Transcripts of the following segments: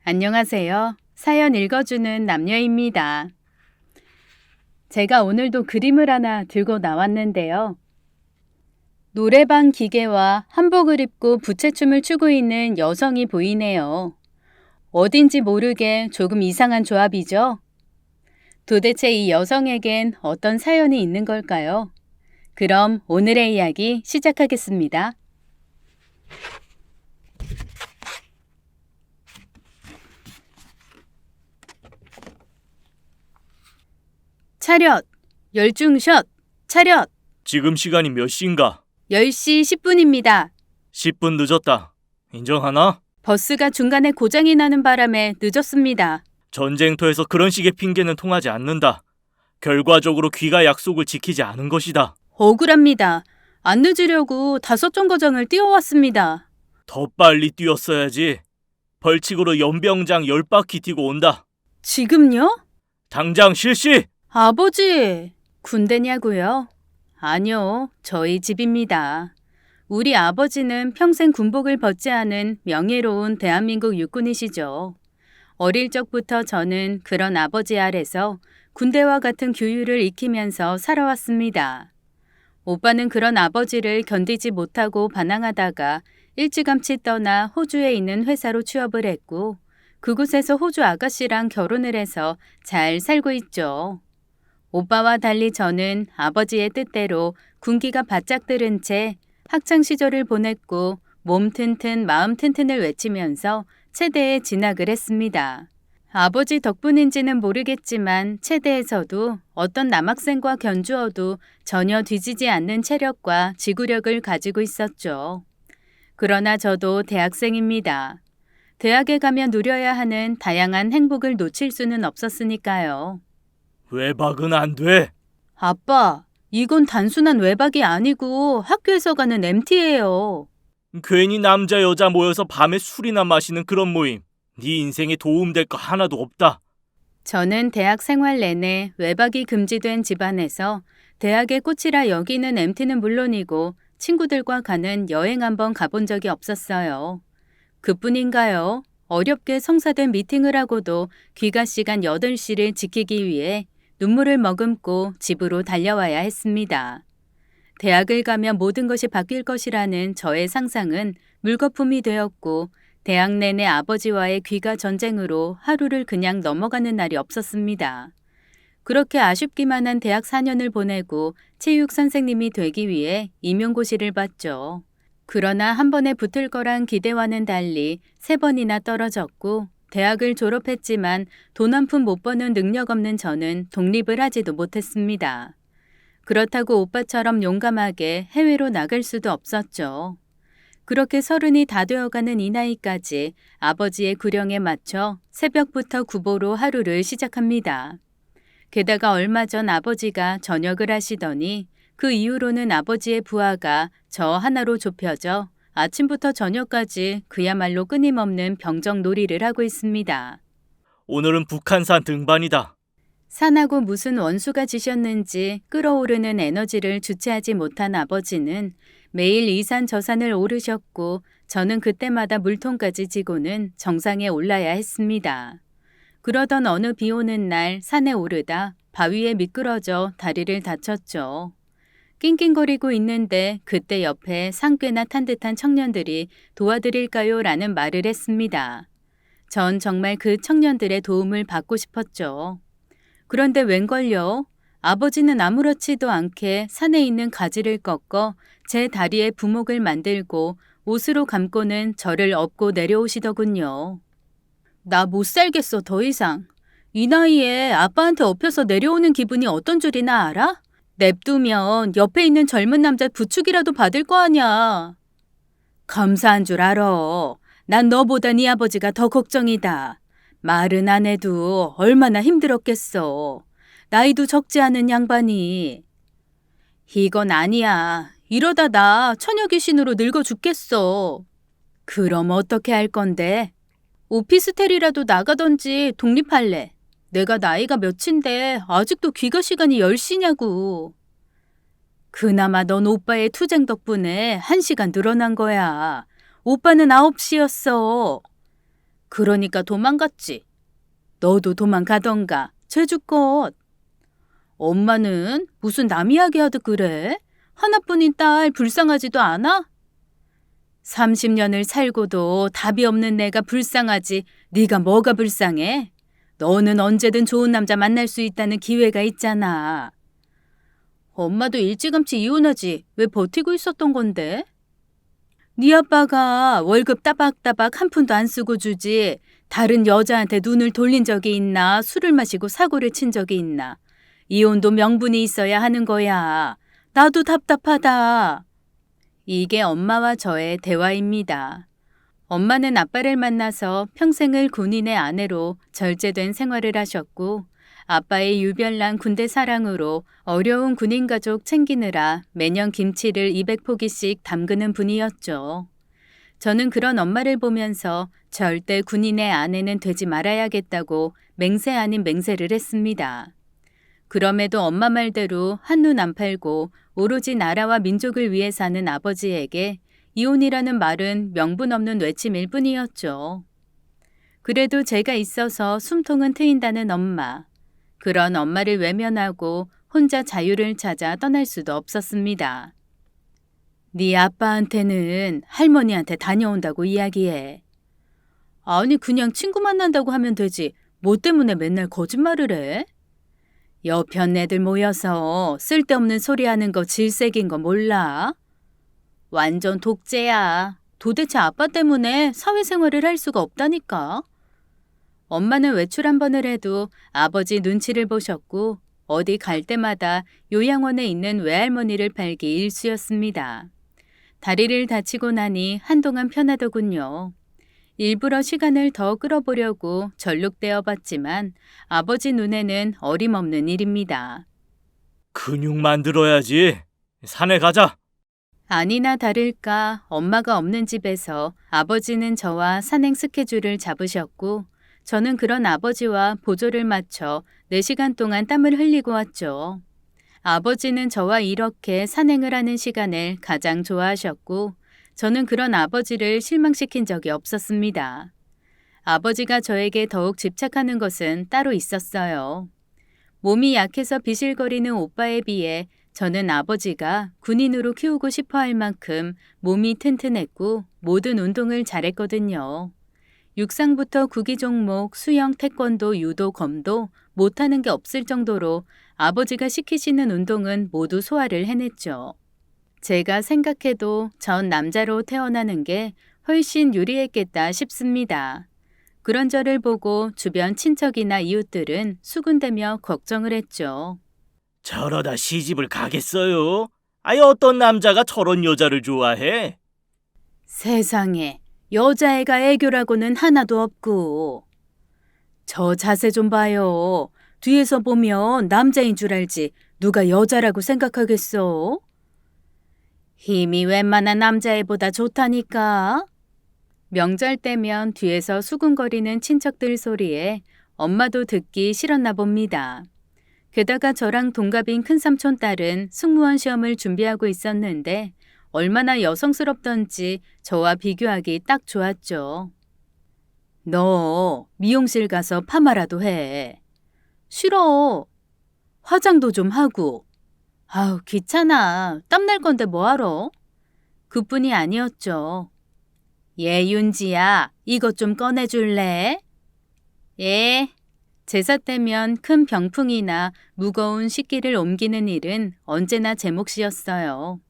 안녕하세요. 사연 읽어주는 남녀입니다. 제가 오늘도 그림을 하나 들고 나왔는데요. 노래방 기계와 한복을 입고 부채춤을 추고 있는 여성이 보이네요. 어딘지 모르게 조금 이상한 조합이죠? 도대체 이 여성에겐 어떤 사연이 있는 걸까요? 그럼 오늘의 이야기 시작하겠습니다. 차렷! 열중샷! 차렷! 지금 시간이 몇 시인가? 10시 10분입니다. 10분 늦었다. 인정하나? 버스가 중간에 고장이 나는 바람에 늦었습니다. 전쟁터에서 그런 식의 핑계는 통하지 않는다. 결과적으로 귀가 약속을 지키지 않은 것이다. 억울합니다. 안 늦으려고 5정거장을 뛰어왔습니다. 더 빨리 뛰었어야지. 벌칙으로 연병장 10바퀴 뛰고 온다. 지금요? 당장 실시! 아버지, 군대냐고요? 아니요, 저희 집입니다. 우리 아버지는 평생 군복을 벗지 않은 명예로운 대한민국 육군이시죠. 어릴 적부터 저는 그런 아버지 아래서 군대와 같은 규율을 익히면서 살아왔습니다. 오빠는 그런 아버지를 견디지 못하고 반항하다가 일찌감치 떠나 호주에 있는 회사로 취업을 했고 그곳에서 호주 아가씨랑 결혼을 해서 잘 살고 있죠. 오빠와 달리 저는 아버지의 뜻대로 군기가 바짝 들은 채 학창시절을 보냈고 몸 튼튼 마음 튼튼을 외치면서 체대에 진학을 했습니다. 아버지 덕분인지는 모르겠지만 체대에서도 어떤 남학생과 견주어도 전혀 뒤지지 않는 체력과 지구력을 가지고 있었죠. 그러나 저도 대학생입니다. 대학에 가면 누려야 하는 다양한 행복을 놓칠 수는 없었으니까요. 외박은 안 돼. 아빠, 이건 단순한 외박이 아니고 학교에서 가는 MT예요. 괜히 남자 여자 모여서 밤에 술이나 마시는 그런 모임. 네 인생에 도움될 거 하나도 없다. 저는 대학 생활 내내 외박이 금지된 집안에서 대학의 꽃이라 여기는 MT는 물론이고 친구들과 가는 여행 한번 가본 적이 없었어요. 그뿐인가요? 어렵게 성사된 미팅을 하고도 귀가 시간 8시를 지키기 위해 눈물을 머금고 집으로 달려와야 했습니다. 대학을 가면 모든 것이 바뀔 것이라는 저의 상상은 물거품이 되었고 대학 내내 아버지와의 귀가 전쟁으로 하루를 그냥 넘어가는 날이 없었습니다. 그렇게 아쉽기만 한 대학 4년을 보내고 체육 선생님이 되기 위해 임용고시를 봤죠. 그러나 한 번에 붙을 거란 기대와는 달리 3번이나 떨어졌고 대학을 졸업했지만 돈 한 푼 못 버는 능력 없는 저는 독립을 하지도 못했습니다. 그렇다고 오빠처럼 용감하게 해외로 나갈 수도 없었죠. 그렇게 30이 다 되어가는 이 나이까지 아버지의 구령에 맞춰 새벽부터 구보로 하루를 시작합니다. 게다가 얼마 전 아버지가 전역을 하시더니 그 이후로는 아버지의 부하가 저 하나로 좁혀져 아침부터 저녁까지 그야말로 끊임없는 병정 놀이를 하고 있습니다. 오늘은 북한산 등반이다. 산하고 무슨 원수가 지셨는지 끓어오르는 에너지를 주체하지 못한 아버지는 매일 이 산 저 산을 오르셨고 저는 그때마다 물통까지 지고는 정상에 올라야 했습니다. 그러던 어느 비 오는 날 산에 오르다 바위에 미끄러져 다리를 다쳤죠. 낑낑거리고 있는데 그때 옆에 상꾀나 탄 듯한 청년들이 도와드릴까요? 라는 말을 했습니다. 전 정말 그 청년들의 도움을 받고 싶었죠. 그런데 웬걸요? 아버지는 아무렇지도 않게 산에 있는 가지를 꺾어 제 다리에 부목을 만들고 옷으로 감고는 저를 업고 내려오시더군요. 나 못 살겠어, 더 이상. 이 나이에 아빠한테 업혀서 내려오는 기분이 어떤 줄이나 알아? 냅두면 옆에 있는 젊은 남자 부축이라도 받을 거 아냐. 감사한 줄 알아. 난 너보다 네 아버지가 더 걱정이다. 말은 안 해도 얼마나 힘들었겠어. 나이도 적지 않은 양반이. 이건 아니야. 이러다 나 처녀 귀신으로 늙어 죽겠어. 그럼 어떻게 할 건데? 오피스텔이라도 나가던지 독립할래. 내가 나이가 몇인데 아직도 귀가 시간이 10시냐고. 그나마 넌 오빠의 투쟁 덕분에 1시간 늘어난 거야. 오빠는 9시였어. 그러니까 도망갔지. 너도 도망가던가. 죄주껏. 엄마는 무슨 남 이야기하듯 그래? 하나뿐인 딸 불쌍하지도 않아? 30년을 살고도 답이 없는 내가 불쌍하지. 네가 뭐가 불쌍해? 너는 언제든 좋은 남자 만날 수 있다는 기회가 있잖아. 엄마도 일찌감치 이혼하지. 왜 버티고 있었던 건데? 네 아빠가 월급 따박따박 한 푼도 안 쓰고 주지. 다른 여자한테 눈을 돌린 적이 있나? 술을 마시고 사고를 친 적이 있나? 이혼도 명분이 있어야 하는 거야. 나도 답답하다. 이게 엄마와 저의 대화입니다. 엄마는 아빠를 만나서 평생을 군인의 아내로 절제된 생활을 하셨고, 아빠의 유별난 군대 사랑으로 어려운 군인 가족 챙기느라 매년 김치를 200포기씩 담그는 분이었죠. 저는 그런 엄마를 보면서 절대 군인의 아내는 되지 말아야겠다고 맹세 아닌 맹세를 했습니다. 그럼에도 엄마 말대로 한눈 안 팔고 오로지 나라와 민족을 위해 사는 아버지에게 이혼이라는 말은 명분 없는 외침일 뿐이었죠. 그래도 제가 있어서 숨통은 트인다는 엄마. 그런 엄마를 외면하고 혼자 자유를 찾아 떠날 수도 없었습니다. 네 아빠한테는 할머니한테 다녀온다고 이야기해. 아니 그냥 친구 만난다고 하면 되지. 뭐 때문에 맨날 거짓말을 해? 여편 애들 모여서 쓸데없는 소리 하는 거 질색인 거 몰라? 완전 독재야. 도대체 아빠 때문에 사회생활을 할 수가 없다니까. 엄마는 외출 한 번을 해도 아버지 눈치를 보셨고 어디 갈 때마다 요양원에 있는 외할머니를 팔기 일쑤였습니다. 다리를 다치고 나니 한동안 편하더군요. 일부러 시간을 더 끌어보려고 전룩되어 봤지만 아버지 눈에는 어림없는 일입니다. 근육 만들어야지. 산에 가자. 아니나 다를까 엄마가 없는 집에서 아버지는 저와 산행 스케줄을 잡으셨고 저는 그런 아버지와 보조를 맞춰 4시간 동안 땀을 흘리고 왔죠. 아버지는 저와 이렇게 산행을 하는 시간을 가장 좋아하셨고 저는 그런 아버지를 실망시킨 적이 없었습니다. 아버지가 저에게 더욱 집착하는 것은 따로 있었어요. 몸이 약해서 비실거리는 오빠에 비해 저는 아버지가 군인으로 키우고 싶어 할 만큼 몸이 튼튼했고 모든 운동을 잘했거든요. 육상부터 구기 종목, 수영, 태권도, 유도, 검도 못하는 게 없을 정도로 아버지가 시키시는 운동은 모두 소화를 해냈죠. 제가 생각해도 전 남자로 태어나는 게 훨씬 유리했겠다 싶습니다. 그런 저를 보고 주변 친척이나 이웃들은 수군대며 걱정을 했죠. 저러다 시집을 가겠어요? 아니 어떤 남자가 저런 여자를 좋아해? 세상에 여자애가 애교라고는 하나도 없고. 저 자세 좀 봐요. 뒤에서 보면 남자인 줄 알지 누가 여자라고 생각하겠어? 힘이 웬만한 남자애보다 좋다니까. 명절 때면 뒤에서 수군거리는 친척들 소리에 엄마도 듣기 싫었나 봅니다. 게다가 저랑 동갑인 큰삼촌 딸은 승무원 시험을 준비하고 있었는데 얼마나 여성스럽던지 저와 비교하기 딱 좋았죠. 너 미용실 가서 파마라도 해. 싫어. 화장도 좀 하고. 아우 귀찮아. 땀날 건데 뭐하러? 그뿐이 아니었죠. 예 윤지야 이것 좀 꺼내줄래? 예. 제사 때면 큰 병풍이나 무거운 식기를 옮기는 일은 언제나 제 몫이었어요.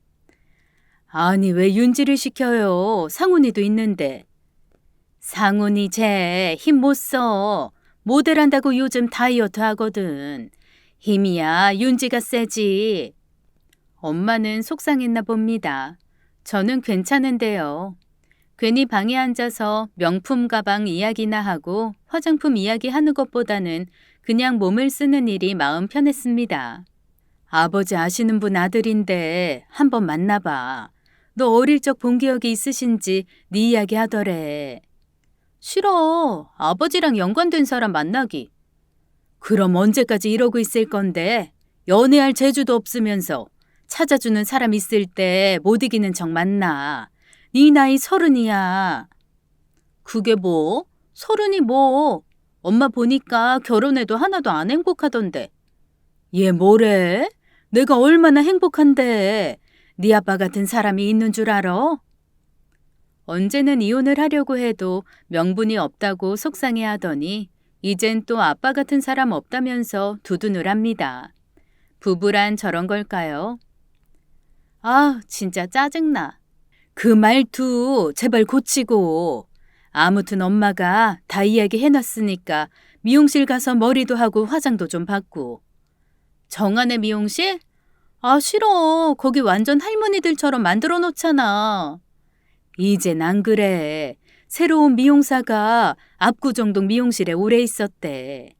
아니 왜 윤지를 시켜요? 상훈이도 있는데. 상훈이 쟤 힘 못 써. 모델한다고 요즘 다이어트 하거든. 힘이야 윤지가 세지. 엄마는 속상했나 봅니다. 저는 괜찮은데요. 괜히 방에 앉아서 명품 가방 이야기나 하고 화장품 이야기 하는 것보다는 그냥 몸을 쓰는 일이 마음 편했습니다. 아버지 아시는 분 아들인데 한번 만나봐. 너 어릴 적 본 기억이 있으신지 네 이야기 하더래. 싫어. 아버지랑 연관된 사람 만나기. 그럼 언제까지 이러고 있을 건데? 연애할 재주도 없으면서 찾아주는 사람 있을 때 못 이기는 척 만나. 네 나이 30이야. 그게 뭐? 서른이 뭐. 엄마 보니까 결혼해도 하나도 안 행복하던데. 얘 뭐래? 내가 얼마나 행복한데. 네 아빠 같은 사람이 있는 줄 알아? 언제는 이혼을 하려고 해도 명분이 없다고 속상해하더니 이젠 또 아빠 같은 사람 없다면서 두두눌합니다. 부부란 저런 걸까요? 아, 진짜 짜증나. 그 말투 제발 고치고. 아무튼 엄마가 다 이야기해놨으니까 미용실 가서 머리도 하고 화장도 좀 받고. 정안의 미용실? 아, 싫어. 거기 완전 할머니들처럼 만들어 놓잖아. 이젠 안 그래. 새로운 미용사가 압구정동 미용실에 오래 있었대.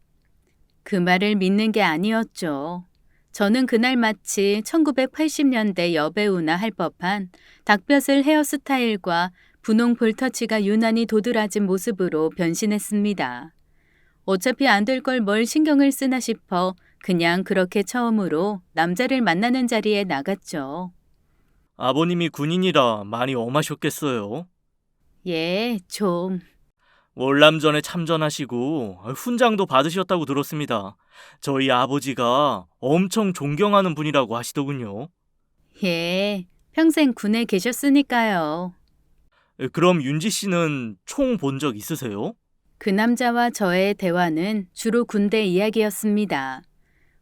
그 말을 믿는 게 아니었죠. 저는 그날 마치 1980년대 여배우나 할 법한 닭벼슬 헤어스타일과 분홍 볼터치가 유난히 도드라진 모습으로 변신했습니다. 어차피 안 될 걸 뭘 신경을 쓰나 싶어 그냥 그렇게 처음으로 남자를 만나는 자리에 나갔죠. 아버님이 군인이라 많이 엄하셨겠어요. 예, 좀. 월남전에 참전하시고 훈장도 받으셨다고 들었습니다. 저희 아버지가 엄청 존경하는 분이라고 하시더군요. 예, 평생 군에 계셨으니까요. 그럼 윤지 씨는 총 본 적 있으세요? 그 남자와 저의 대화는 주로 군대 이야기였습니다.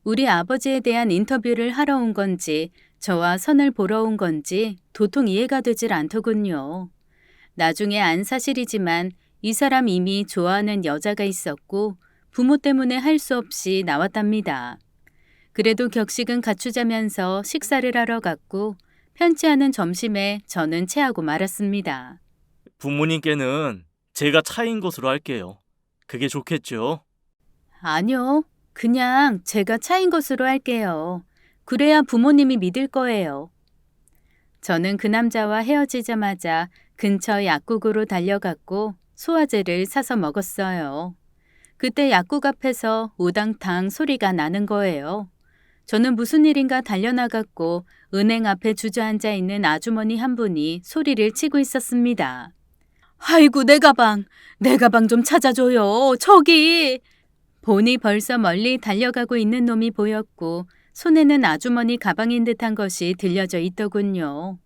우리 아버지에 대한 인터뷰를 하러 온 건지 저와 선을 보러 온 건지 도통 이해가 되질 않더군요. 나중에 안 사실이지만 이 사람 이미 좋아하는 여자가 있었고 부모 때문에 할 수 없이 나왔답니다. 그래도 격식은 갖추자면서 식사를 하러 갔고 편치 않은 점심에 저는 체하고 말았습니다. 부모님께는 제가 차인 것으로 할게요. 그게 좋겠죠? 아니요. 그냥 제가 차인 것으로 할게요. 그래야 부모님이 믿을 거예요. 저는 그 남자와 헤어지자마자 근처 약국으로 달려갔고 소화제를 사서 먹었어요. 그때 약국 앞에서 우당탕 소리가 나는 거예요. 저는 무슨 일인가 달려나갔고 은행 앞에 주저앉아 있는 아주머니 한 분이 소리를 치고 있었습니다. 아이고, 내 가방 좀 찾아줘요. 저기. 보니 벌써 멀리 달려가고 있는 놈이 보였고 손에는 아주머니 가방인 듯한 것이 들려져 있더군요.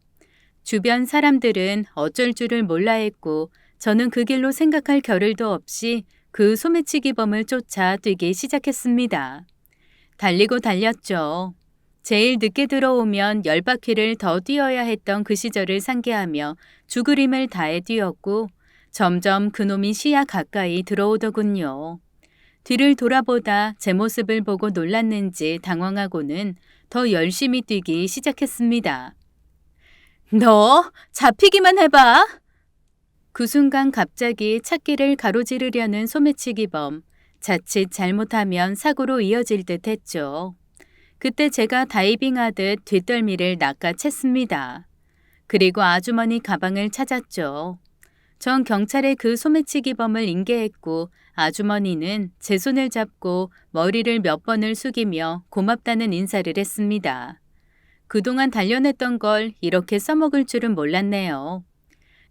주변 사람들은 어쩔 줄을 몰라 했고 저는 그 길로 생각할 겨를도 없이 그 소매치기범을 쫓아 뛰기 시작했습니다. 달리고 달렸죠. 제일 늦게 들어오면 10바퀴를 더 뛰어야 했던 그 시절을 상기하며 죽을 힘을 다해 뛰었고 점점 그놈이 시야 가까이 들어오더군요. 뒤를 돌아보다 제 모습을 보고 놀랐는지 당황하고는 더 열심히 뛰기 시작했습니다. 너 잡히기만 해봐. 그 순간 갑자기 찾기를 가로지르려는 소매치기범. 자칫 잘못하면 사고로 이어질 듯 했죠. 그때 제가 다이빙하듯 뒷덜미를 낚아챘습니다. 그리고 아주머니 가방을 찾았죠. 전 경찰에 그 소매치기범을 인계했고 아주머니는 제 손을 잡고 머리를 몇 번을 숙이며 고맙다는 인사를 했습니다. 그동안 단련했던 걸 이렇게 써먹을 줄은 몰랐네요.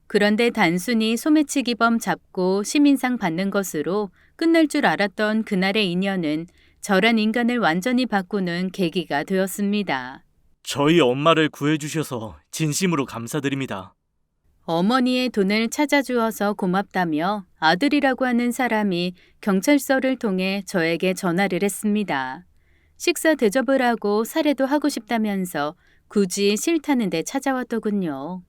그런데 단순히 소매치기범 잡고 시민상 받는 것으로 끝날 줄 알았던 그날의 인연은 저란 인간을 완전히 바꾸는 계기가 되었습니다. 저희 엄마를 구해주셔서 진심으로 감사드립니다. 어머니의 돈을 찾아주어서 고맙다며 아들이라고 하는 사람이 경찰서를 통해 저에게 전화를 했습니다. 식사 대접을 하고 살해도 하고 싶다면서 굳이 싫다는데 찾아왔더군요.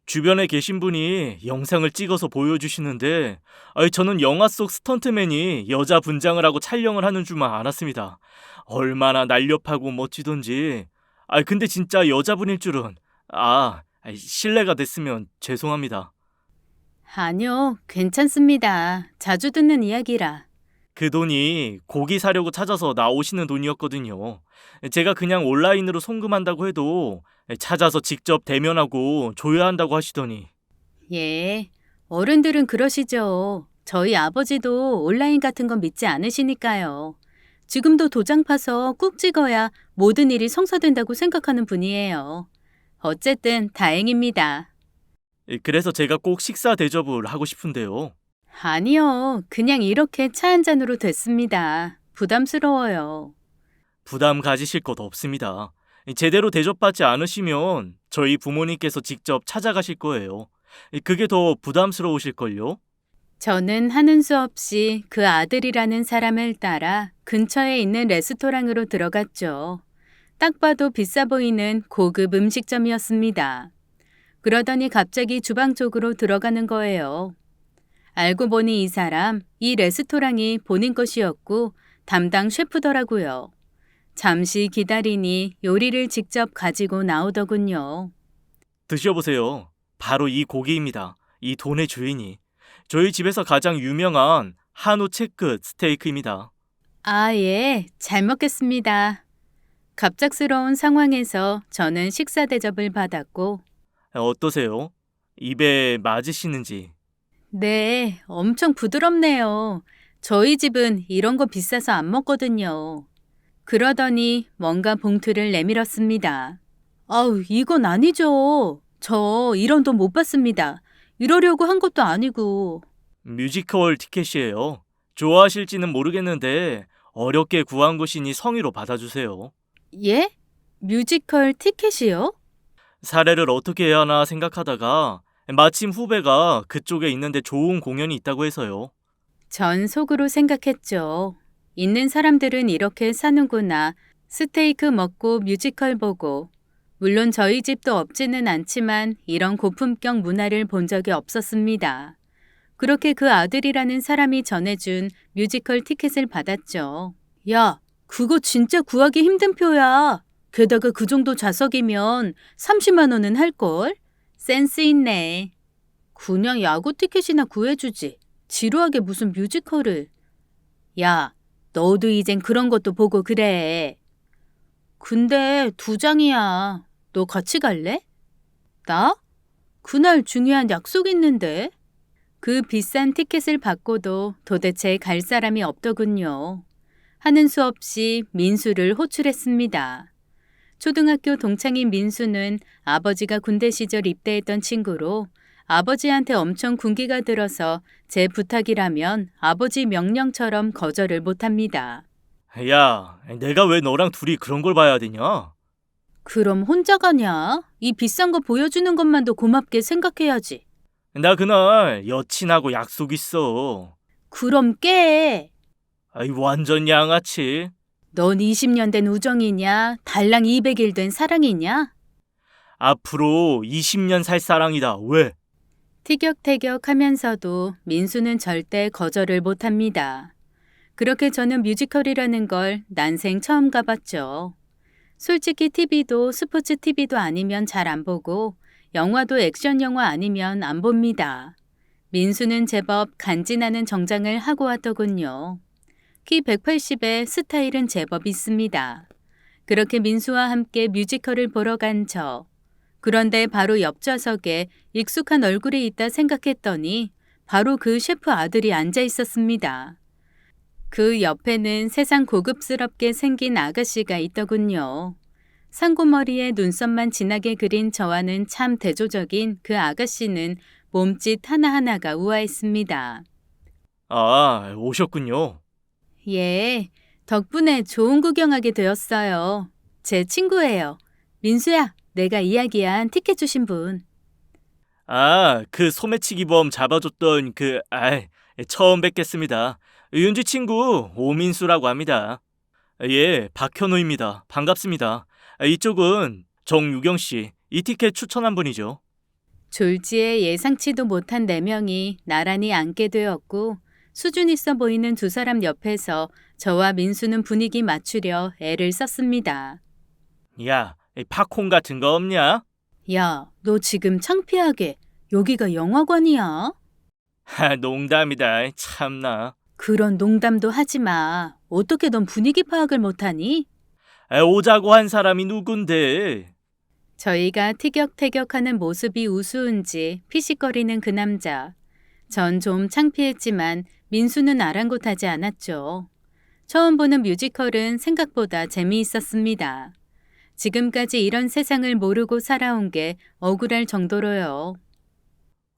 주변에 계신 분이 영상을 찍어서 보여주시는데 저는 영화 속 스턴트맨이 여자 분장을 하고 촬영을 하는 줄만 알았습니다. 얼마나 날렵하고 멋지던지. 근데 진짜 여자분일 줄은. 실례가 됐으면 죄송합니다. 아니요, 괜찮습니다. 자주 듣는 이야기라. 그 돈이 고기 사려고 찾아서 나오시는 돈이었거든요. 제가 그냥 온라인으로 송금한다고 해도 찾아서 직접 대면하고 줘야 한다고 하시더니. 예, 어른들은 그러시죠. 저희 아버지도 온라인 같은 건 믿지 않으시니까요. 지금도 도장 파서 꾹 찍어야 모든 일이 성사된다고 생각하는 분이에요. 어쨌든 다행입니다. 그래서 제가 꼭 식사 대접을 하고 싶은데요. 아니요. 그냥 이렇게 차 한 잔으로 됐습니다. 부담스러워요. 부담 가지실 것 없습니다. 제대로 대접받지 않으시면 저희 부모님께서 직접 찾아가실 거예요. 그게 더 부담스러우실걸요? 저는 하는 수 없이 그 아들이라는 사람을 따라 근처에 있는 레스토랑으로 들어갔죠. 딱 봐도 비싸 보이는 고급 음식점이었습니다. 그러더니 갑자기 주방 쪽으로 들어가는 거예요. 알고 보니 이 사람, 이 레스토랑이 본인 것이었고 담당 셰프더라고요. 잠시 기다리니 요리를 직접 가지고 나오더군요. 드셔보세요. 바로 이 고기입니다. 이 돈의 주인이. 저희 집에서 가장 유명한 한우 체크 스테이크입니다. 아, 예, 잘 먹겠습니다. 갑작스러운 상황에서 저는 식사 대접을 받았고, 어떠세요? 입에 맞으시는지. 네, 엄청 부드럽네요. 저희 집은 이런 거 비싸서 안 먹거든요. 그러더니 뭔가 봉투를 내밀었습니다. 아우, 이건 아니죠. 저 이런 돈 못 받습니다. 이러려고 한 것도 아니고. 뮤지컬 티켓이에요. 좋아하실지는 모르겠는데 어렵게 구한 것이니 성의로 받아주세요. 예? 뮤지컬 티켓이요? 사례를 어떻게 해야 하나 생각하다가 마침 후배가 그쪽에 있는데 좋은 공연이 있다고 해서요. 전 속으로 생각했죠. 있는 사람들은 이렇게 사는구나. 스테이크 먹고 뮤지컬 보고. 물론 저희 집도 없지는 않지만 이런 고품격 문화를 본 적이 없었습니다. 그렇게 그 아들이라는 사람이 전해준 뮤지컬 티켓을 받았죠. 야, 그거 진짜 구하기 힘든 표야. 게다가 그 정도 좌석이면 30만 원은 할걸? 센스 있네. 그냥 야구 티켓이나 구해주지. 지루하게 무슨 뮤지컬을. 야, 너도 이젠 그런 것도 보고 그래. 근데 2장이야. 너 같이 갈래? 나? 그날 중요한 약속 있는데. 그 비싼 티켓을 받고도 도대체 갈 사람이 없더군요. 하는 수 없이 민수를 호출했습니다. 초등학교 동창인 민수는 아버지가 군대 시절 입대했던 친구로 아버지한테 엄청 군기가 들어서 제 부탁이라면 아버지 명령처럼 거절을 못합니다. 야, 내가 왜 너랑 둘이 그런 걸 봐야 되냐? 그럼 혼자 가냐? 이 비싼 거 보여주는 것만도 고맙게 생각해야지. 나 그날 여친하고 약속 있어. 그럼 깨. 아이, 완전 양아치. 넌 20년 된 우정이냐? 달랑 200일 된 사랑이냐? 앞으로 20년 살 사랑이다. 왜? 티격태격 하면서도 민수는 절대 거절을 못합니다. 그렇게 저는 뮤지컬이라는 걸 난생 처음 가봤죠. 솔직히 TV도 스포츠 TV도 아니면 잘 안 보고 영화도 액션 영화 아니면 안 봅니다. 민수는 제법 간지나는 정장을 하고 왔더군요. 키 180에 스타일은 제법 있습니다. 그렇게 민수와 함께 뮤지컬을 보러 간 저. 그런데 바로 옆 좌석에 익숙한 얼굴이 있다 생각했더니 바로 그 셰프 아들이 앉아 있었습니다. 그 옆에는 세상 고급스럽게 생긴 아가씨가 있더군요. 상고머리에 눈썹만 진하게 그린 저와는 참 대조적인 그 아가씨는 몸짓 하나하나가 우아했습니다. 아, 오셨군요. 예, 덕분에 좋은 구경하게 되었어요. 제 친구예요. 민수야, 내가 이야기한 티켓 주신 분. 아, 그 소매치기범 잡아줬던 처음 뵙겠습니다. 윤지 친구 오민수라고 합니다. 예, 박현우입니다. 반갑습니다. 이쪽은 정유경 씨, 이 티켓 추천한 분이죠. 졸지에 예상치도 못한 4명이 나란히 앉게 되었고 수준 있어 보이는 두 사람 옆에서 저와 민수는 분위기 맞추려 애를 썼습니다. 야, 팝콘 같은 거 없냐? 야, 너 지금 창피하게 여기가 영화관이야? 농담이다. 참나. 그런 농담도 하지 마. 어떻게 넌 분위기 파악을 못하니? 오자고 한 사람이 누군데? 저희가 티격태격하는 모습이 우스운지 피식거리는 그 남자. 전 좀 창피했지만 민수는 아랑곳하지 않았죠. 처음 보는 뮤지컬은 생각보다 재미있었습니다. 지금까지 이런 세상을 모르고 살아온 게 억울할 정도로요.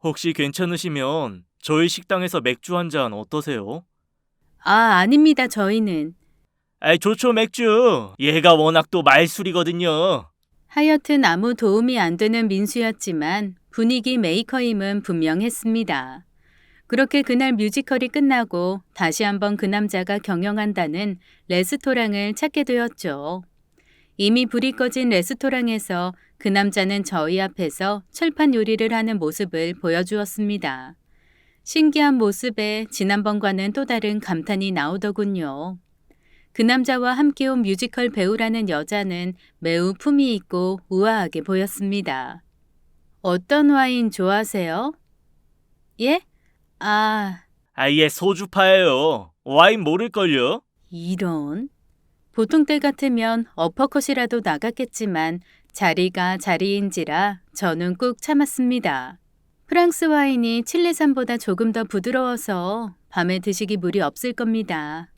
혹시 괜찮으시면 저희 식당에서 맥주 한 잔 어떠세요? 아, 아닙니다, 저희는. 아이, 좋죠, 맥주. 얘가 워낙 또 말술이거든요. 하여튼 아무 도움이 안 되는 민수였지만 분위기 메이커임은 분명했습니다. 그렇게 그날 뮤지컬이 끝나고 다시 한번 그 남자가 경영한다는 레스토랑을 찾게 되었죠. 이미 불이 꺼진 레스토랑에서 그 남자는 저희 앞에서 철판 요리를 하는 모습을 보여주었습니다. 신기한 모습에 지난번과는 또 다른 감탄이 나오더군요. 그 남자와 함께 온 뮤지컬 배우라는 여자는 매우 품위 있고 우아하게 보였습니다. 어떤 와인 좋아하세요? 예? 아, 아예 소주파예요. 와인 모를걸요? 이런. 보통 때 같으면 어퍼컷이라도 나갔겠지만 자리가 자리인지라 저는 꾹 참았습니다. 프랑스 와인이 칠레산보다 조금 더 부드러워서 밤에 드시기 무리 없을 겁니다.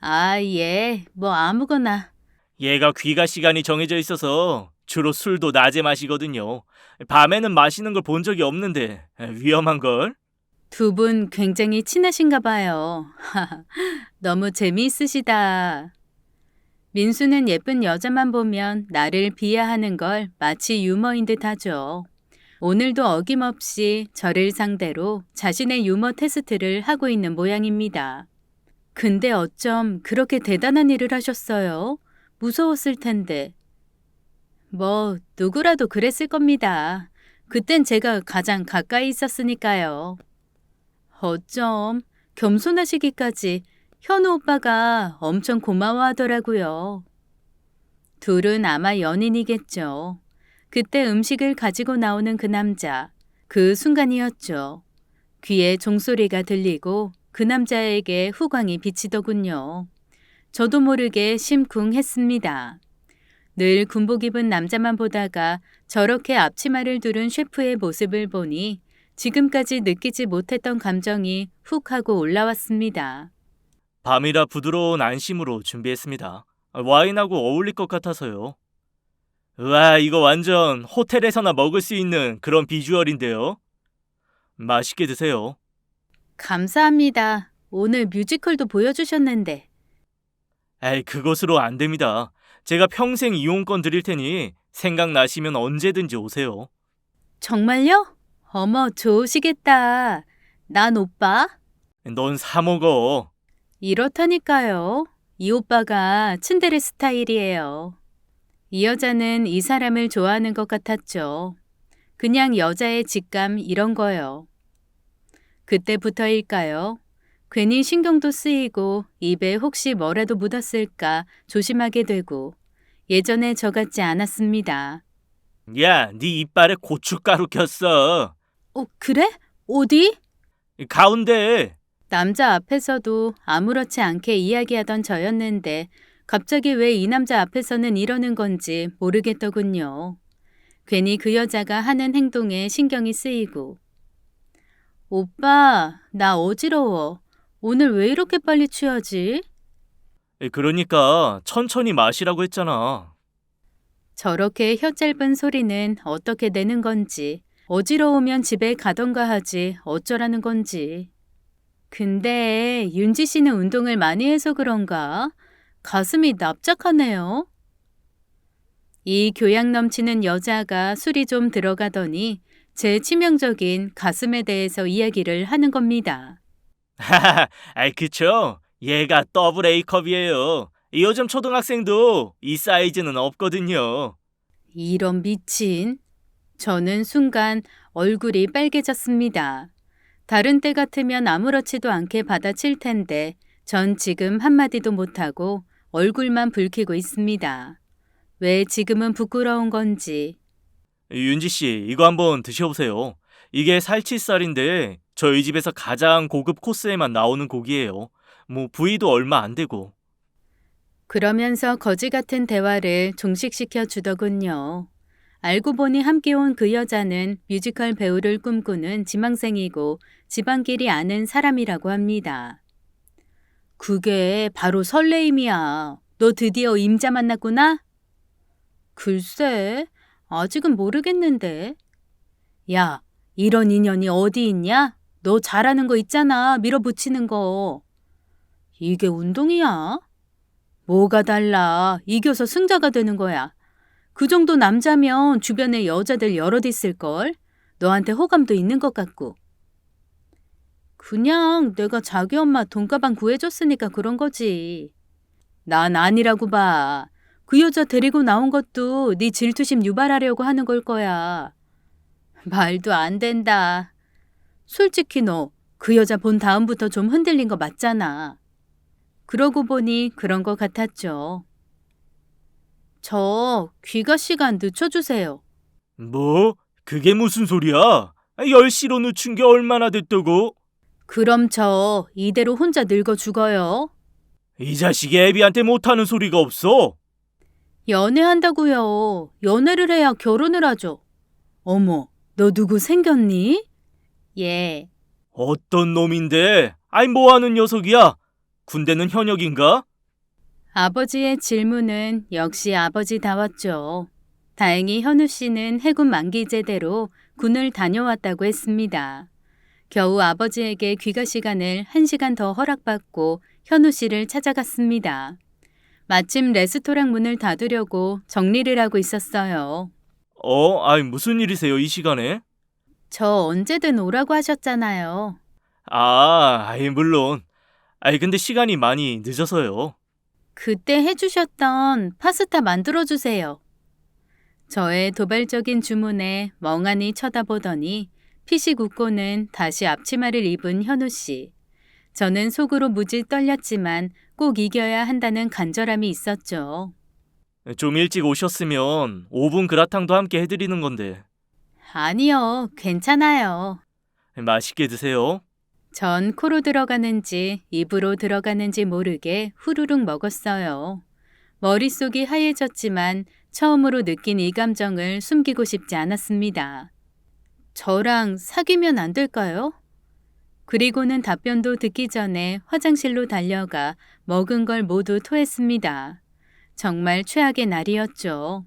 아, 예, 뭐 아무거나. 얘가 귀가 시간이 정해져 있어서 주로 술도 낮에 마시거든요. 밤에는 마시는 걸 본 적이 없는데 위험한걸? 두 분 굉장히 친하신가 봐요. 너무 재미있으시다. 민수는 예쁜 여자만 보면 나를 비하하는 걸 마치 유머인 듯 하죠. 오늘도 어김없이 저를 상대로 자신의 유머 테스트를 하고 있는 모양입니다. 근데 어쩜 그렇게 대단한 일을 하셨어요? 무서웠을 텐데. 뭐 누구라도 그랬을 겁니다. 그땐 제가 가장 가까이 있었으니까요. 어쩜 겸손하시기까지 현우 오빠가 엄청 고마워하더라고요. 둘은 아마 연인이겠죠. 그때 음식을 가지고 나오는 그 남자, 그 순간이었죠. 귀에 종소리가 들리고 그 남자에게 후광이 비치더군요. 저도 모르게 심쿵했습니다. 늘 군복 입은 남자만 보다가 저렇게 앞치마를 두른 셰프의 모습을 보니 지금까지 느끼지 못했던 감정이 훅 하고 올라왔습니다. 밤이라 부드러운 안심으로 준비했습니다. 와인하고 어울릴 것 같아서요. 우와, 이거 완전 호텔에서나 먹을 수 있는 그런 비주얼인데요. 맛있게 드세요. 감사합니다. 오늘 뮤지컬도 보여주셨는데. 에이, 그것으로 안 됩니다. 제가 평생 이용권 드릴 테니 생각나시면 언제든지 오세요. 정말요? 어머, 좋으시겠다. 난 오빠? 넌 사 먹어. 이렇다니까요. 이 오빠가 츤데레 스타일이에요. 이 여자는 이 사람을 좋아하는 것 같았죠. 그냥 여자의 직감 이런 거요. 그때부터일까요? 괜히 신경도 쓰이고 입에 혹시 뭐라도 묻었을까 조심하게 되고 예전에 저 같지 않았습니다. 야, 네 이빨에 고춧가루 꼈어. 그래? 어디? 가운데. 남자 앞에서도 아무렇지 않게 이야기하던 저였는데 갑자기 왜 이 남자 앞에서는 이러는 건지 모르겠더군요. 괜히 그 여자가 하는 행동에 신경이 쓰이고. 오빠, 나 어지러워. 오늘 왜 이렇게 빨리 취하지? 그러니까 천천히 마시라고 했잖아. 저렇게 혀 짧은 소리는 어떻게 내는 건지, 어지러우면 집에 가던가 하지 어쩌라는 건지. 근데 윤지 씨는 운동을 많이 해서 그런가? 가슴이 납작하네요. 이 교양 넘치는 여자가 술이 좀 들어가더니 제 치명적인 가슴에 대해서 이야기를 하는 겁니다. 하하하, 아이, 그쵸? 얘가 더블 A컵이에요. 요즘 초등학생도 이 사이즈는 없거든요. 이런 미친. 저는 순간 얼굴이 빨개졌습니다. 다른 때 같으면 아무렇지도 않게 받아칠 텐데 전 지금 한마디도 못하고 얼굴만 붉히고 있습니다. 왜 지금은 부끄러운 건지. 윤지 씨, 이거 한번 드셔보세요. 이게 살치살인데 저희 집에서 가장 고급 코스에만 나오는 고기예요. 뭐 부위도 얼마 안 되고. 그러면서 거지 같은 대화를 종식시켜 주더군요. 알고 보니 함께 온 그 여자는 뮤지컬 배우를 꿈꾸는 지망생이고 집안길이 아는 사람이라고 합니다. 그게 바로 설레임이야. 너 드디어 임자 만났구나? 글쎄, 아직은 모르겠는데. 야, 이런 인연이 어디 있냐? 너 잘하는 거 있잖아. 밀어붙이는 거. 이게 운동이야? 뭐가 달라. 이겨서 승자가 되는 거야. 그 정도 남자면 주변에 여자들 여럿 있을걸? 너한테 호감도 있는 것 같고. 그냥 내가 자기 엄마 돈가방 구해줬으니까 그런 거지. 난 아니라고 봐. 그 여자 데리고 나온 것도 네 질투심 유발하려고 하는 걸 거야. 말도 안 된다. 솔직히 너 그 여자 본 다음부터 좀 흔들린 거 맞잖아. 그러고 보니 그런 거 같았죠. 저 귀가 시간 늦춰주세요. 뭐? 그게 무슨 소리야? 10시로 늦춘 게 얼마나 됐다고? 그럼 저 이대로 혼자 늙어 죽어요. 이 자식이 애비한테 못하는 소리가 없어. 연애한다고요. 연애를 해야 결혼을 하죠. 어머, 너 누구 생겼니? 예. 어떤 놈인데? 뭐하는 녀석이야? 군대는 현역인가? 아버지의 질문은 역시 아버지다웠죠. 다행히 현우 씨는 해군 만기 제대로 군을 다녀왔다고 했습니다. 겨우 아버지에게 귀가 시간을 1시간 더 허락받고 현우 씨를 찾아갔습니다. 마침 레스토랑 문을 닫으려고 정리를 하고 있었어요. 무슨 일이세요, 이 시간에? 저 언제든 오라고 하셨잖아요. 물론. 근데 시간이 많이 늦어서요. 그때 해주셨던 파스타 만들어주세요. 저의 도발적인 주문에 멍하니 쳐다보더니 피식 웃고는 다시 앞치마를 입은 현우 씨. 저는 속으로 무지 떨렸지만 꼭 이겨야 한다는 간절함이 있었죠. 좀 일찍 오셨으면 5분 그라탕도 함께 해드리는 건데. 아니요, 괜찮아요. 맛있게 드세요. 전 코로 들어가는지 입으로 들어가는지 모르게 후루룩 먹었어요. 머릿속이 하얘졌지만 처음으로 느낀 이 감정을 숨기고 싶지 않았습니다. 저랑 사귀면 안 될까요? 그리고는 답변도 듣기 전에 화장실로 달려가 먹은 걸 모두 토했습니다. 정말 최악의 날이었죠.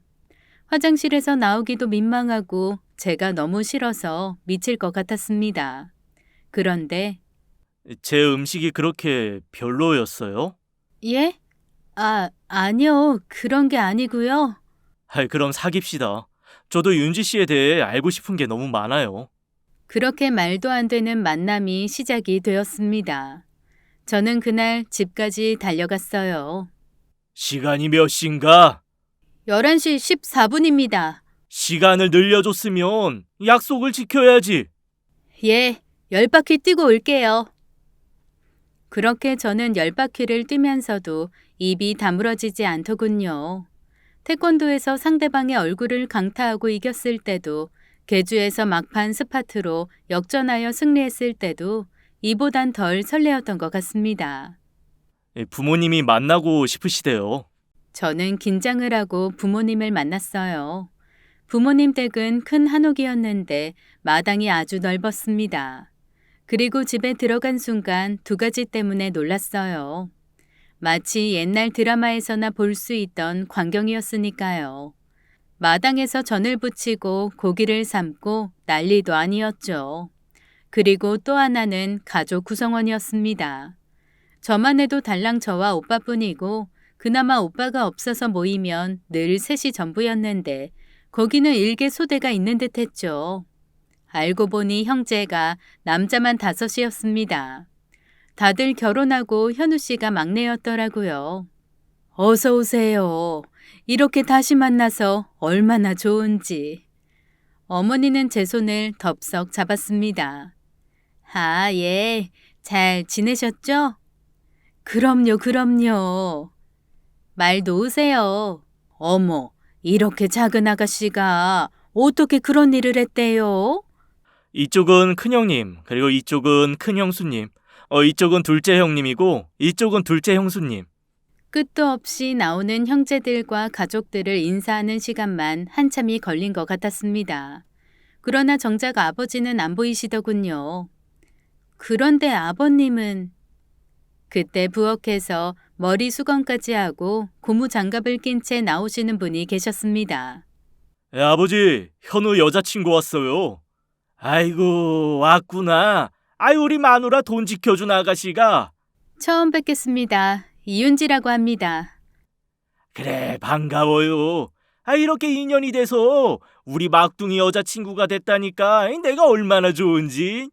화장실에서 나오기도 민망하고 제가 너무 싫어서 미칠 것 같았습니다. 그런데 제 음식이 그렇게 별로였어요? 예? 아니요. 그런 게 아니고요. 그럼 사깁시다. 저도 윤지 씨에 대해 알고 싶은 게 너무 많아요. 그렇게 말도 안 되는 만남이 시작이 되었습니다. 저는 그날 집까지 달려갔어요. 시간이 몇 시인가? 11시 14분입니다. 시간을 늘려줬으면 약속을 지켜야지. 예, 10바퀴 뛰고 올게요. 그렇게 저는 10바퀴를 뛰면서도 입이 다물어지지 않더군요. 태권도에서 상대방의 얼굴을 강타하고 이겼을 때도, 계주에서 막판 스파트로 역전하여 승리했을 때도 이보단 덜 설레었던 것 같습니다. 부모님이 만나고 싶으시대요. 저는 긴장을 하고 부모님을 만났어요. 부모님 댁은 큰 한옥이었는데 마당이 아주 넓었습니다. 그리고 집에 들어간 순간 2가지 때문에 놀랐어요. 마치 옛날 드라마에서나 볼 수 있던 광경이었으니까요. 마당에서 전을 부치고 고기를 삶고 난리도 아니었죠. 그리고 또 하나는 가족 구성원이었습니다. 저만 해도 달랑 저와 오빠뿐이고 그나마 오빠가 없어서 모이면 늘 셋이 전부였는데 거기는 일개 소대가 있는 듯 했죠. 알고 보니 형제가 남자만 5이었습니다. 다들 결혼하고 현우 씨가 막내였더라고요. 어서 오세요. 이렇게 다시 만나서 얼마나 좋은지. 어머니는 제 손을 덥석 잡았습니다. 예. 잘 지내셨죠? 그럼요, 그럼요. 말 놓으세요. 어머, 이렇게 작은 아가씨가 어떻게 그런 일을 했대요? 이쪽은 큰형님, 그리고 이쪽은 큰형수님, 이쪽은 둘째 형님이고 이쪽은 둘째 형수님. 끝도 없이 나오는 형제들과 가족들을 인사하는 시간만 한참이 걸린 것 같았습니다. 그러나 정작 아버지는 안 보이시더군요. 그런데 아버님은 그때 부엌에서 머리 수건까지 하고 고무 장갑을 낀 채 나오시는 분이 계셨습니다. 아버지, 현우 여자친구 왔어요. 아이고, 왔구나. 아이, 우리 마누라 돈 지켜준 아가씨가. 처음 뵙겠습니다. 이윤지라고 합니다. 그래, 반가워요. 아, 이렇게 인연이 돼서 우리 막둥이 여자친구가 됐다니까 내가 얼마나 좋은지.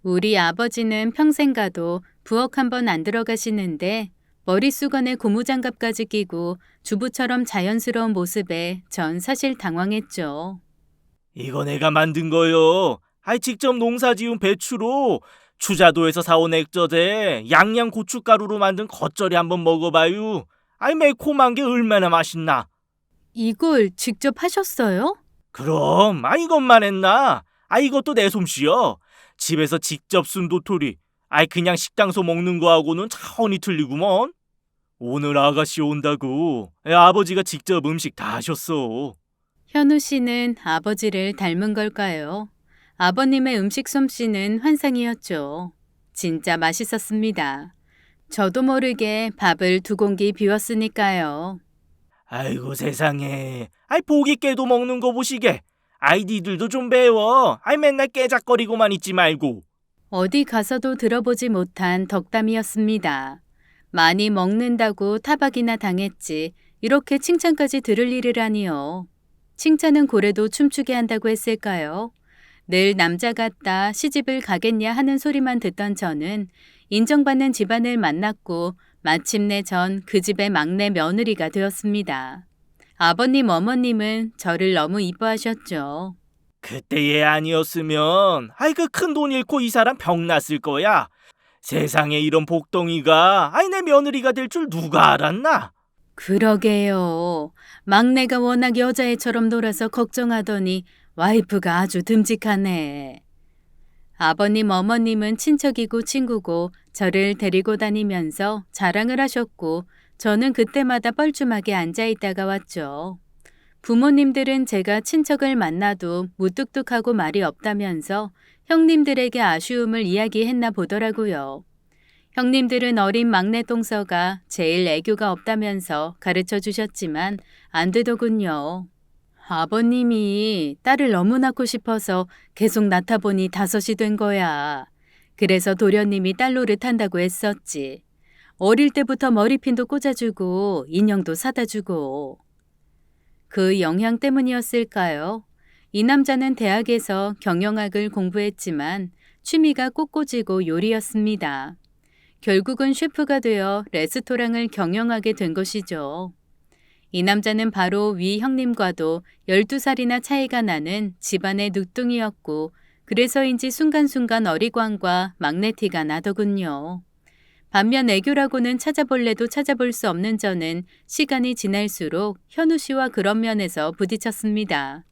우리 아버지는 평생 가도 부엌 한 번 안 들어가시는데 머릿수건에 고무장갑까지 끼고 주부처럼 자연스러운 모습에 전 사실 당황했죠. 이거 내가 만든 거요. 아이, 직접 농사지은 배추로 추자도에서 사온 액젓에 양양 고춧가루로 만든 겉절이 한번 먹어봐요. 아이, 매콤한 게 얼마나 맛있나. 이걸 직접 하셨어요? 그럼, 이것만 했나? 이것도 내 솜씨여. 집에서 직접 쓴 도토리. 그냥 식당서 먹는 거하고는 차원이 틀리구먼. 오늘 아가씨 온다고 아버지가 직접 음식 다 하셨어. 현우 씨는 아버지를 닮은 걸까요? 아버님의 음식 솜씨는 환상이었죠. 진짜 맛있었습니다. 저도 모르게 밥을 2공기 비웠으니까요. 아이고 세상에. 보기 깨도 먹는 거 보시게. 니들도 좀 배워. 맨날 깨작거리고만 있지 말고. 어디 가서도 들어보지 못한 덕담이었습니다. 많이 먹는다고 타박이나 당했지 이렇게 칭찬까지 들을 일이라니요. 칭찬은 고래도 춤추게 한다고 했을까요? 늘 남자 같다 시집을 가겠냐 하는 소리만 듣던 저는 인정받는 집안을 만났고 마침내 전 그 집의 막내 며느리가 되었습니다. 아버님 어머님은 저를 너무 이뻐하셨죠. 그때 얘 아니었으면 그 큰 돈 잃고 이 사람 병 났을 거야. 세상에 이런 복덩이가 내 며느리가 될 줄 누가 알았나? 그러게요. 막내가 워낙 여자애처럼 놀아서 걱정하더니 와이프가 아주 듬직하네. 아버님 어머님은 친척이고 친구고 저를 데리고 다니면서 자랑을 하셨고 저는 그때마다 뻘쭘하게 앉아있다가 왔죠. 부모님들은 제가 친척을 만나도 무뚝뚝하고 말이 없다면서 형님들에게 아쉬움을 이야기했나 보더라고요. 형님들은 어린 막내 동서가 제일 애교가 없다면서 가르쳐 주셨지만 안 되더군요. 아버님이 딸을 너무 낳고 싶어서 계속 낳다 보니 5이 된 거야. 그래서 도련님이 딸 노릇한다고 했었지. 어릴 때부터 머리핀도 꽂아주고 인형도 사다 주고. 그 영향 때문이었을까요? 이 남자는 대학에서 경영학을 공부했지만 취미가 꽃꽂이고 요리였습니다. 결국은 셰프가 되어 레스토랑을 경영하게 된 것이죠. 이 남자는 바로 위 형님과도 12살이나 차이가 나는 집안의 늑둥이였고 그래서인지 순간순간 어리광과 막내티가 나더군요. 반면 애교라고는 찾아볼래도 찾아볼 수 없는 저는 시간이 지날수록 현우 씨와 그런 면에서 부딪혔습니다.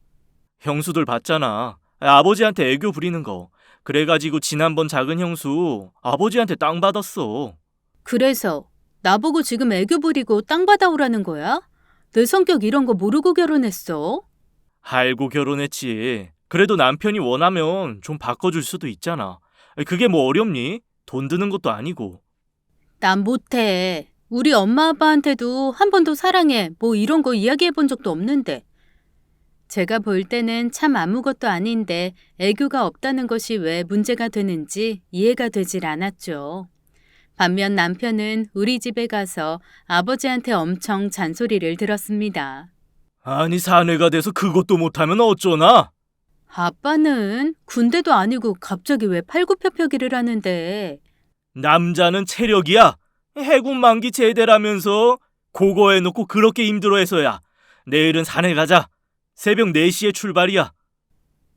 형수들 봤잖아. 아버지한테 애교 부리는 거. 그래가지고 지난번 작은 형수 아버지한테 땅 받았어. 그래서 나보고 지금 애교 부리고 땅 받아오라는 거야? 내 성격 이런 거 모르고 결혼했어? 알고 결혼했지. 그래도 남편이 원하면 좀 바꿔줄 수도 있잖아. 그게 뭐 어렵니? 돈 드는 것도 아니고. 난 못해. 우리 엄마 아빠한테도 한 번도 사랑해 뭐 이런 거 이야기해 본 적도 없는데. 제가 볼 때는 참 아무것도 아닌데 애교가 없다는 것이 왜 문제가 되는지 이해가 되질 않았죠. 반면 남편은 우리 집에 가서 아버지한테 엄청 잔소리를 들었습니다. 아니, 사내가 돼서 그것도 못하면 어쩌나? 아빠는 군대도 아니고 갑자기 왜 팔굽혀펴기를 하는데. 남자는 체력이야. 해군 만기 제대라면서 그거 해놓고 그렇게 힘들어해서야. 내일은 산에 가자. 새벽 4시에 출발이야.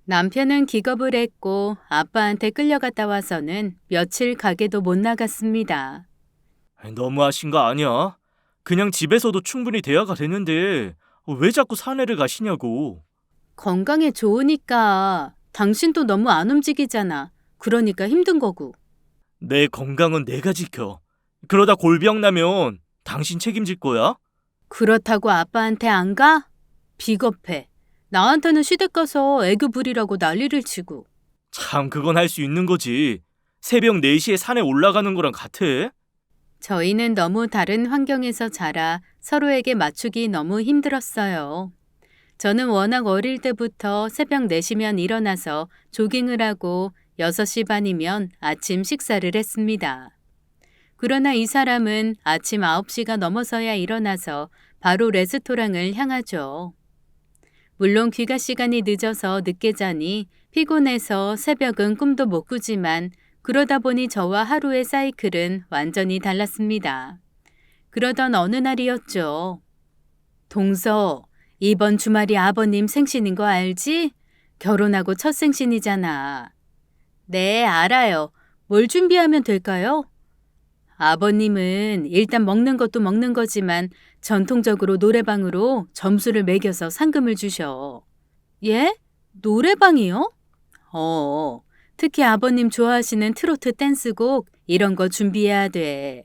남편은 기겁을 했고 아빠한테 끌려갔다 와서는 며칠 가게도 못 나갔습니다. 너무하신 거 아니야? 그냥 집에서도 충분히 대화가 되는데 왜 자꾸 산에를 가시냐고. 건강에 좋으니까. 당신도 너무 안 움직이잖아. 그러니까 힘든 거고. 내 건강은 내가 지켜. 그러다 골병 나면 당신 책임질 거야? 그렇다고 아빠한테 안 가? 비겁해. 나한테는 시댁 가서 애교 부리라고 난리를 치고. 참, 그건 할 수 있는 거지. 새벽 4시에 산에 올라가는 거랑 같아? 저희는 너무 다른 환경에서 자라 서로에게 맞추기 너무 힘들었어요. 저는 워낙 어릴 때부터 새벽 4시면 일어나서 조깅을 하고 6시 반이면 아침 식사를 했습니다. 그러나 이 사람은 아침 9시가 넘어서야 일어나서 바로 레스토랑을 향하죠. 물론 귀가 시간이 늦어서 늦게 자니 피곤해서 새벽은 꿈도 못 꾸지만 그러다 보니 저와 하루의 사이클은 완전히 달랐습니다. 그러던 어느 날이었죠. 동서, 이번 주말이 아버님 생신인 거 알지? 결혼하고 첫 생신이잖아. 네, 알아요. 뭘 준비하면 될까요? 아버님은 일단 먹는 것도 먹는 거지만 전통적으로 노래방으로 점수를 매겨서 상금을 주셔. 예? 노래방이요? 특히 아버님 좋아하시는 트로트 댄스곡 이런 거 준비해야 돼.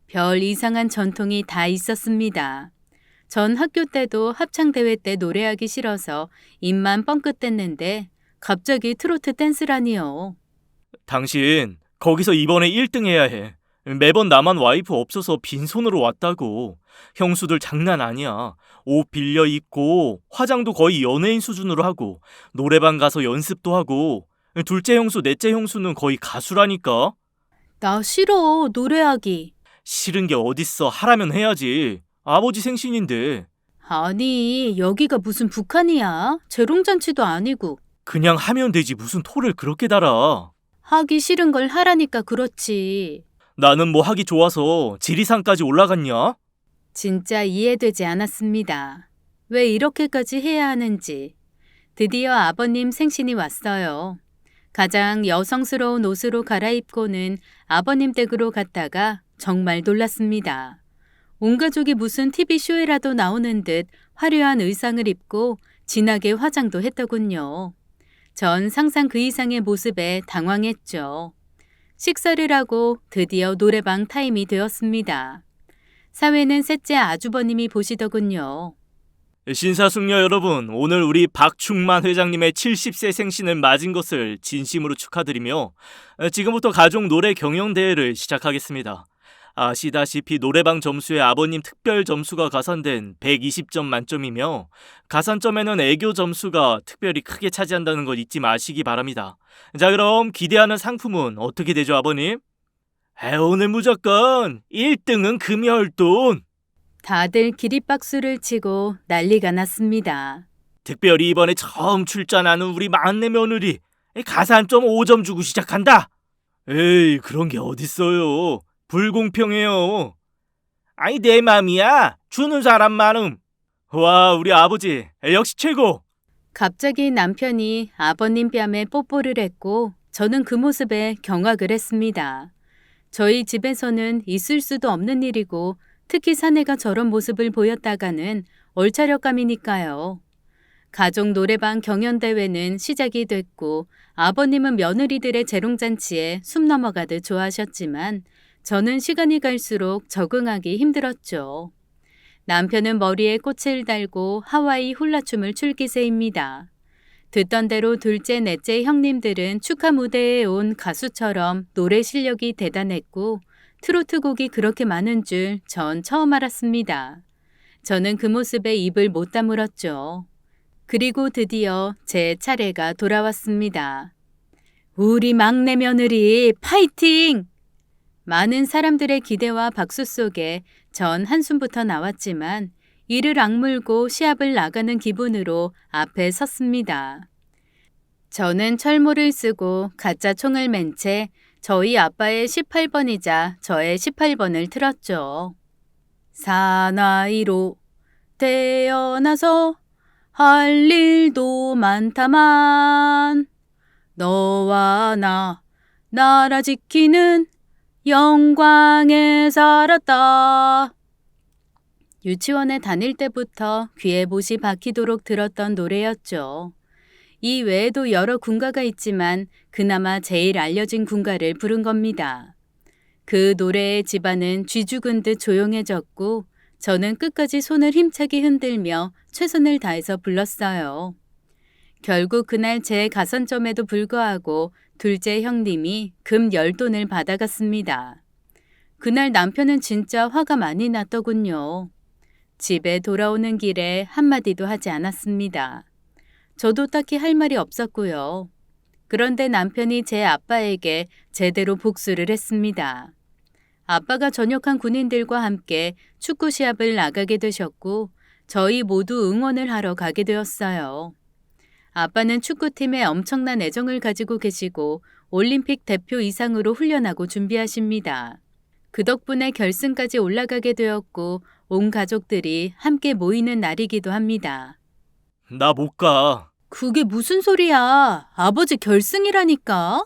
별 이상한 전통이 다 있었습니다. 전 학교 때도 합창대회 때 노래하기 싫어서 입만 뻥끗댔는데 갑자기 트로트 댄스라니요. 당신 거기서 이번에 1등 해야 해. 매번 나만 와이프 없어서 빈손으로 왔다고. 형수들 장난 아니야. 옷 빌려 입고 화장도 거의 연예인 수준으로 하고 노래방 가서 연습도 하고 둘째 형수, 넷째 형수는 거의 가수라니까. 나 싫어, 노래하기. 싫은 게 어딨어. 하라면 해야지. 아버지 생신인데. 아니, 여기가 무슨 북한이야? 재롱잔치도 아니고. 그냥 하면 되지 무슨 토를 그렇게 달아. 하기 싫은 걸 하라니까 그렇지. 나는 뭐 하기 좋아서 지리산까지 올라갔냐? 진짜 이해되지 않았습니다. 왜 이렇게까지 해야 하는지. 드디어 아버님 생신이 왔어요. 가장 여성스러운 옷으로 갈아입고는 아버님 댁으로 갔다가 정말 놀랐습니다. 온 가족이 무슨 TV쇼에라도 나오는 듯 화려한 의상을 입고 진하게 화장도 했더군요. 전 상상 그 이상의 모습에 당황했죠. 식사를 하고 드디어 노래방 타임이 되었습니다. 사회는 셋째 아주버님이 보시더군요. 신사숙녀 여러분, 오늘 우리 박충만 회장님의 70세 생신을 맞은 것을 진심으로 축하드리며 지금부터 가족 노래 경연대회를 시작하겠습니다. 아시다시피 노래방 점수에 아버님 특별 점수가 가산된 120점 만점이며 가산점에는 애교 점수가 특별히 크게 차지한다는 걸 잊지 마시기 바랍니다. 자, 그럼 기대하는 상품은 어떻게 되죠, 아버님? 오늘 무조건 1등은 금열돈. 다들 기립박수를 치고 난리가 났습니다. 특별히 이번에 처음 출전하는 우리 막내 며느리 가산점 5점 주고 시작한다. 에이, 그런 게 어딨어요. 불공평해요. 아니, 내 맘이야. 주는 사람 많음. 와, 우리 아버지 역시 최고. 갑자기 남편이 아버님 뺨에 뽀뽀를 했고 저는 그 모습에 경악을 했습니다. 저희 집에서는 있을 수도 없는 일이고 특히 사내가 저런 모습을 보였다가는 얼차려감이니까요. 가족 노래방 경연대회는 시작이 됐고 아버님은 며느리들의 재롱잔치에 숨 넘어가듯 좋아하셨지만 저는 시간이 갈수록 적응하기 힘들었죠. 남편은 머리에 꽃을 달고 하와이 훌라춤을 출 기세입니다. 듣던 대로 둘째, 넷째 형님들은 축하 무대에 온 가수처럼 노래 실력이 대단했고 트로트 곡이 그렇게 많은 줄 전 처음 알았습니다. 저는 그 모습에 입을 못 다물었죠. 그리고 드디어 제 차례가 돌아왔습니다. 우리 막내 며느리 파이팅! 많은 사람들의 기대와 박수 속에 전 한숨부터 나왔지만 이를 악물고 시합을 나가는 기분으로 앞에 섰습니다. 저는 철모를 쓰고 가짜 총을 맨 채 저희 아빠의 18번이자 저의 18번을 틀었죠. 사나이로 태어나서 할 일도 많다만 너와 나 나라 지키는 영광에 살았다. 유치원에 다닐 때부터 귀에 못이 박히도록 들었던 노래였죠. 이 외에도 여러 군가가 있지만 그나마 제일 알려진 군가를 부른 겁니다. 그 노래의 집안은 쥐 죽은 듯 조용해졌고 저는 끝까지 손을 힘차게 흔들며 최선을 다해서 불렀어요. 결국 그날 제 가산점에도 불구하고 둘째 형님이 금 10돈을 받아갔습니다. 그날 남편은 진짜 화가 많이 났더군요. 집에 돌아오는 길에 한마디도 하지 않았습니다. 저도 딱히 할 말이 없었고요. 그런데 남편이 제 아빠에게 제대로 복수를 했습니다. 아빠가 전역한 군인들과 함께 축구 시합을 나가게 되셨고 저희 모두 응원을 하러 가게 되었어요. 아빠는 축구팀에 엄청난 애정을 가지고 계시고 올림픽 대표 이상으로 훈련하고 준비하십니다. 그 덕분에 결승까지 올라가게 되었고 온 가족들이 함께 모이는 날이기도 합니다. 나 못 가. 그게 무슨 소리야? 아버지 결승이라니까?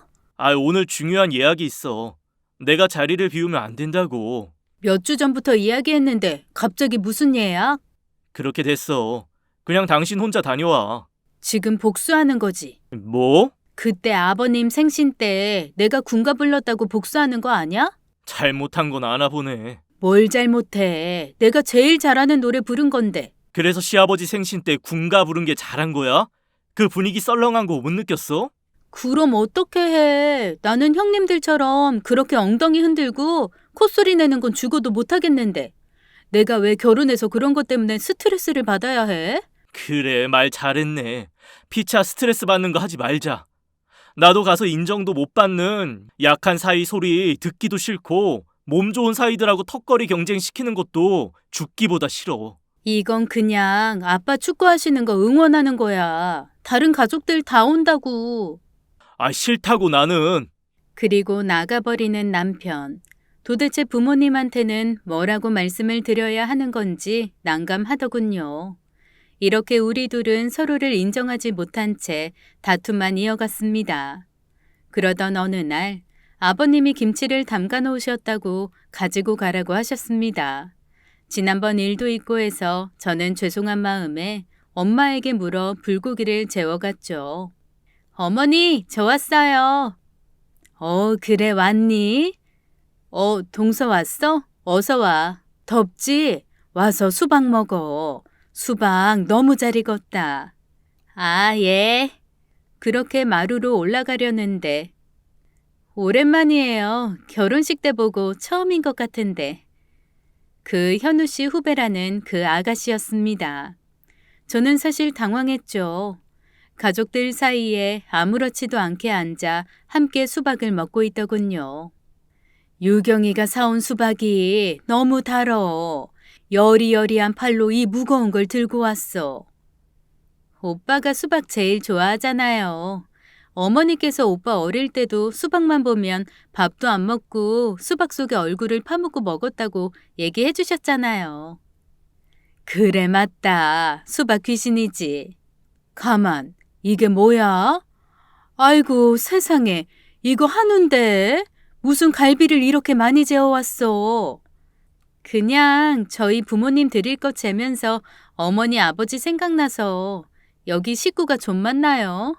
오늘 중요한 예약이 있어. 내가 자리를 비우면 안 된다고. 몇 주 전부터 이야기했는데 갑자기 무슨 예약? 그렇게 됐어. 그냥 당신 혼자 다녀와. 지금 복수하는 거지. 뭐? 그때 아버님 생신 때 내가 군가 불렀다고 복수하는 거 아니야? 잘못한 건 아나 보네. 뭘 잘못해. 내가 제일 잘하는 노래 부른 건데. 그래서 시아버지 생신 때 군가 부른 게 잘한 거야? 그 분위기 썰렁한 거 못 느꼈어? 그럼 어떻게 해. 나는 형님들처럼 그렇게 엉덩이 흔들고 콧소리 내는 건 죽어도 못하겠는데. 내가 왜 결혼해서 그런 것 때문에 스트레스를 받아야 해? 그래, 말 잘했네. 피차 스트레스 받는 거 하지 말자. 나도 가서 인정도 못 받는 약한 사이 소리 듣기도 싫고 몸 좋은 사이들하고 턱걸이 경쟁시키는 것도 죽기보다 싫어. 이건 그냥 아빠 축구하시는 거 응원하는 거야. 다른 가족들 다 온다고. 싫다고 나는. 그리고 나가버리는 남편. 도대체 부모님한테는 뭐라고 말씀을 드려야 하는 건지 난감하더군요. 이렇게 우리 둘은 서로를 인정하지 못한 채 다툼만 이어갔습니다. 그러던 어느 날 아버님이 김치를 담가 놓으셨다고 가지고 가라고 하셨습니다. 지난번 일도 있고 해서 저는 죄송한 마음에 엄마에게 물어 불고기를 재워갔죠. 어머니, 저 왔어요. 그래 왔니? 동서 왔어? 어서 와. 덥지? 와서 수박 먹어. 수박 너무 잘 익었다. 예. 그렇게 마루로 올라가려는데 오랜만이에요. 결혼식 때 보고 처음인 것 같은데. 그 현우 씨 후배라는 그 아가씨였습니다. 저는 사실 당황했죠. 가족들 사이에 아무렇지도 않게 앉아 함께 수박을 먹고 있더군요. 유경이가 사온 수박이 너무 달어. 여리여리한 팔로 이 무거운 걸 들고 왔어. 오빠가 수박 제일 좋아하잖아요. 어머니께서 오빠 어릴 때도 수박만 보면 밥도 안 먹고 수박 속에 얼굴을 파묻고 먹었다고 얘기해 주셨잖아요. 그래 맞다. 수박 귀신이지. 가만, 이게 뭐야? 아이고 세상에, 이거 한우인데 무슨 갈비를 이렇게 많이 재워왔어. 그냥 저희 부모님 드릴 것 재면서 어머니 아버지 생각나서 여기 식구가 좀 많나요?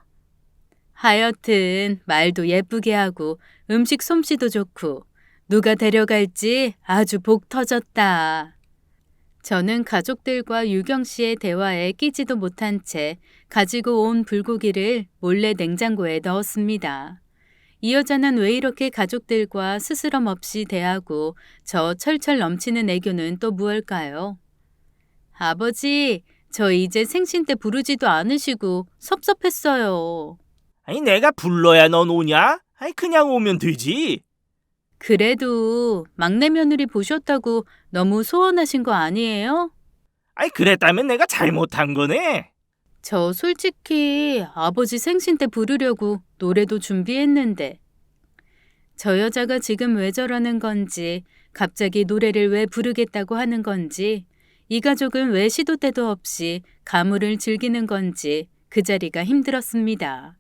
하여튼 말도 예쁘게 하고 음식 솜씨도 좋고 누가 데려갈지 아주 복 터졌다. 저는 가족들과 유경 씨의 대화에 끼지도 못한 채 가지고 온 불고기를 몰래 냉장고에 넣었습니다. 이 여자는 왜 이렇게 가족들과 스스럼 없이 대하고 저 철철 넘치는 애교는 또 무엇일까요? 아버지, 저 이제 생신 때 부르지도 않으시고 섭섭했어요. 내가 불러야 넌 오냐? 그냥 오면 되지. 그래도 막내 며느리 보셨다고 너무 소원하신 거 아니에요? 그랬다면 내가 잘못한 거네. 저 솔직히 아버지 생신 때 부르려고 노래도 준비했는데. 저 여자가 지금 왜 저러는 건지, 갑자기 노래를 왜 부르겠다고 하는 건지, 이 가족은 왜 시도 때도 없이 가물을 즐기는 건지 그 자리가 힘들었습니다.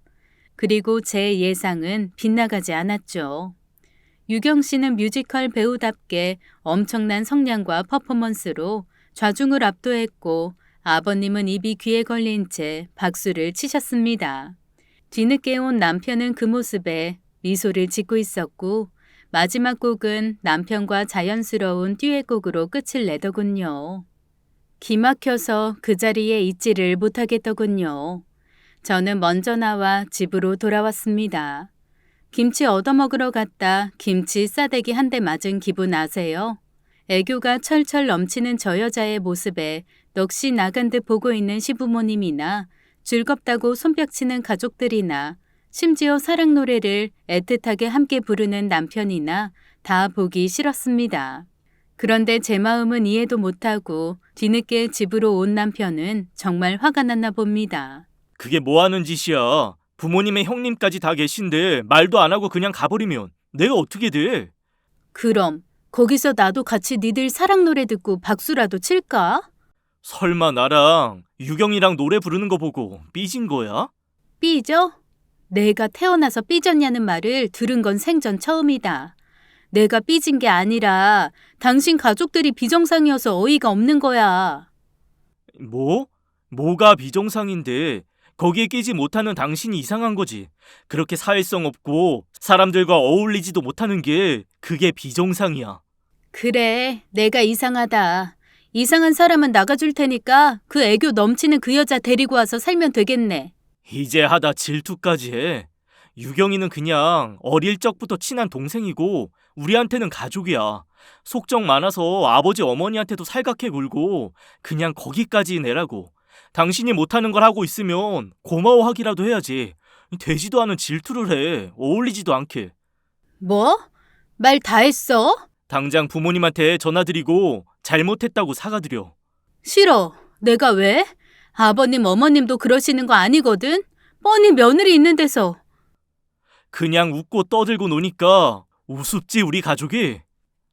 그리고 제 예상은 빗나가지 않았죠. 유경 씨는 뮤지컬 배우답게 엄청난 성량과 퍼포먼스로 좌중을 압도했고 아버님은 입이 귀에 걸린 채 박수를 치셨습니다. 뒤늦게 온 남편은 그 모습에 미소를 짓고 있었고 마지막 곡은 남편과 자연스러운 듀엣곡으로 끝을 내더군요. 기막혀서 그 자리에 있지를 못하겠더군요. 저는 먼저 나와 집으로 돌아왔습니다. 김치 얻어먹으러 갔다 김치 싸대기 한 대 맞은 기분 아세요? 애교가 철철 넘치는 저 여자의 모습에 넋이 나간 듯 보고 있는 시부모님이나 즐겁다고 손뼉치는 가족들이나 심지어 사랑 노래를 애틋하게 함께 부르는 남편이나 다 보기 싫었습니다. 그런데 제 마음은 이해도 못하고 뒤늦게 집으로 온 남편은 정말 화가 났나 봅니다. 그게 뭐 하는 짓이야? 부모님의 형님까지 다 계신데 말도 안 하고 그냥 가버리면 내가 어떻게 돼? 그럼 거기서 나도 같이 니들 사랑 노래 듣고 박수라도 칠까? 설마 나랑 유경이랑 노래 부르는 거 보고 삐진 거야? 삐져? 내가 태어나서 삐졌냐는 말을 들은 건 생전 처음이다. 내가 삐진 게 아니라 당신 가족들이 비정상이어서 어이가 없는 거야. 뭐? 뭐가 비정상인데 거기에 끼지 못하는 당신이 이상한 거지. 그렇게 사회성 없고 사람들과 어울리지도 못하는 게 그게 비정상이야. 그래, 내가 이상하다. 이상한 사람은 나가줄 테니까 그 애교 넘치는 그 여자 데리고 와서 살면 되겠네. 이제 하다 질투까지 해. 유경이는 그냥 어릴 적부터 친한 동생이고 우리한테는 가족이야. 속정 많아서 아버지 어머니한테도 살갑게 굴고 그냥 거기까지 내라고. 당신이 못하는 걸 하고 있으면 고마워하기라도 해야지. 되지도 않은 질투를 해. 어울리지도 않게. 뭐? 말 다 했어? 당장 부모님한테 전화드리고 잘못했다고 사과드려. 싫어. 내가 왜? 아버님, 어머님도 그러시는 거 아니거든? 뻔히 며느리 있는 데서. 그냥 웃고 떠들고 노니까 우습지 우리 가족이.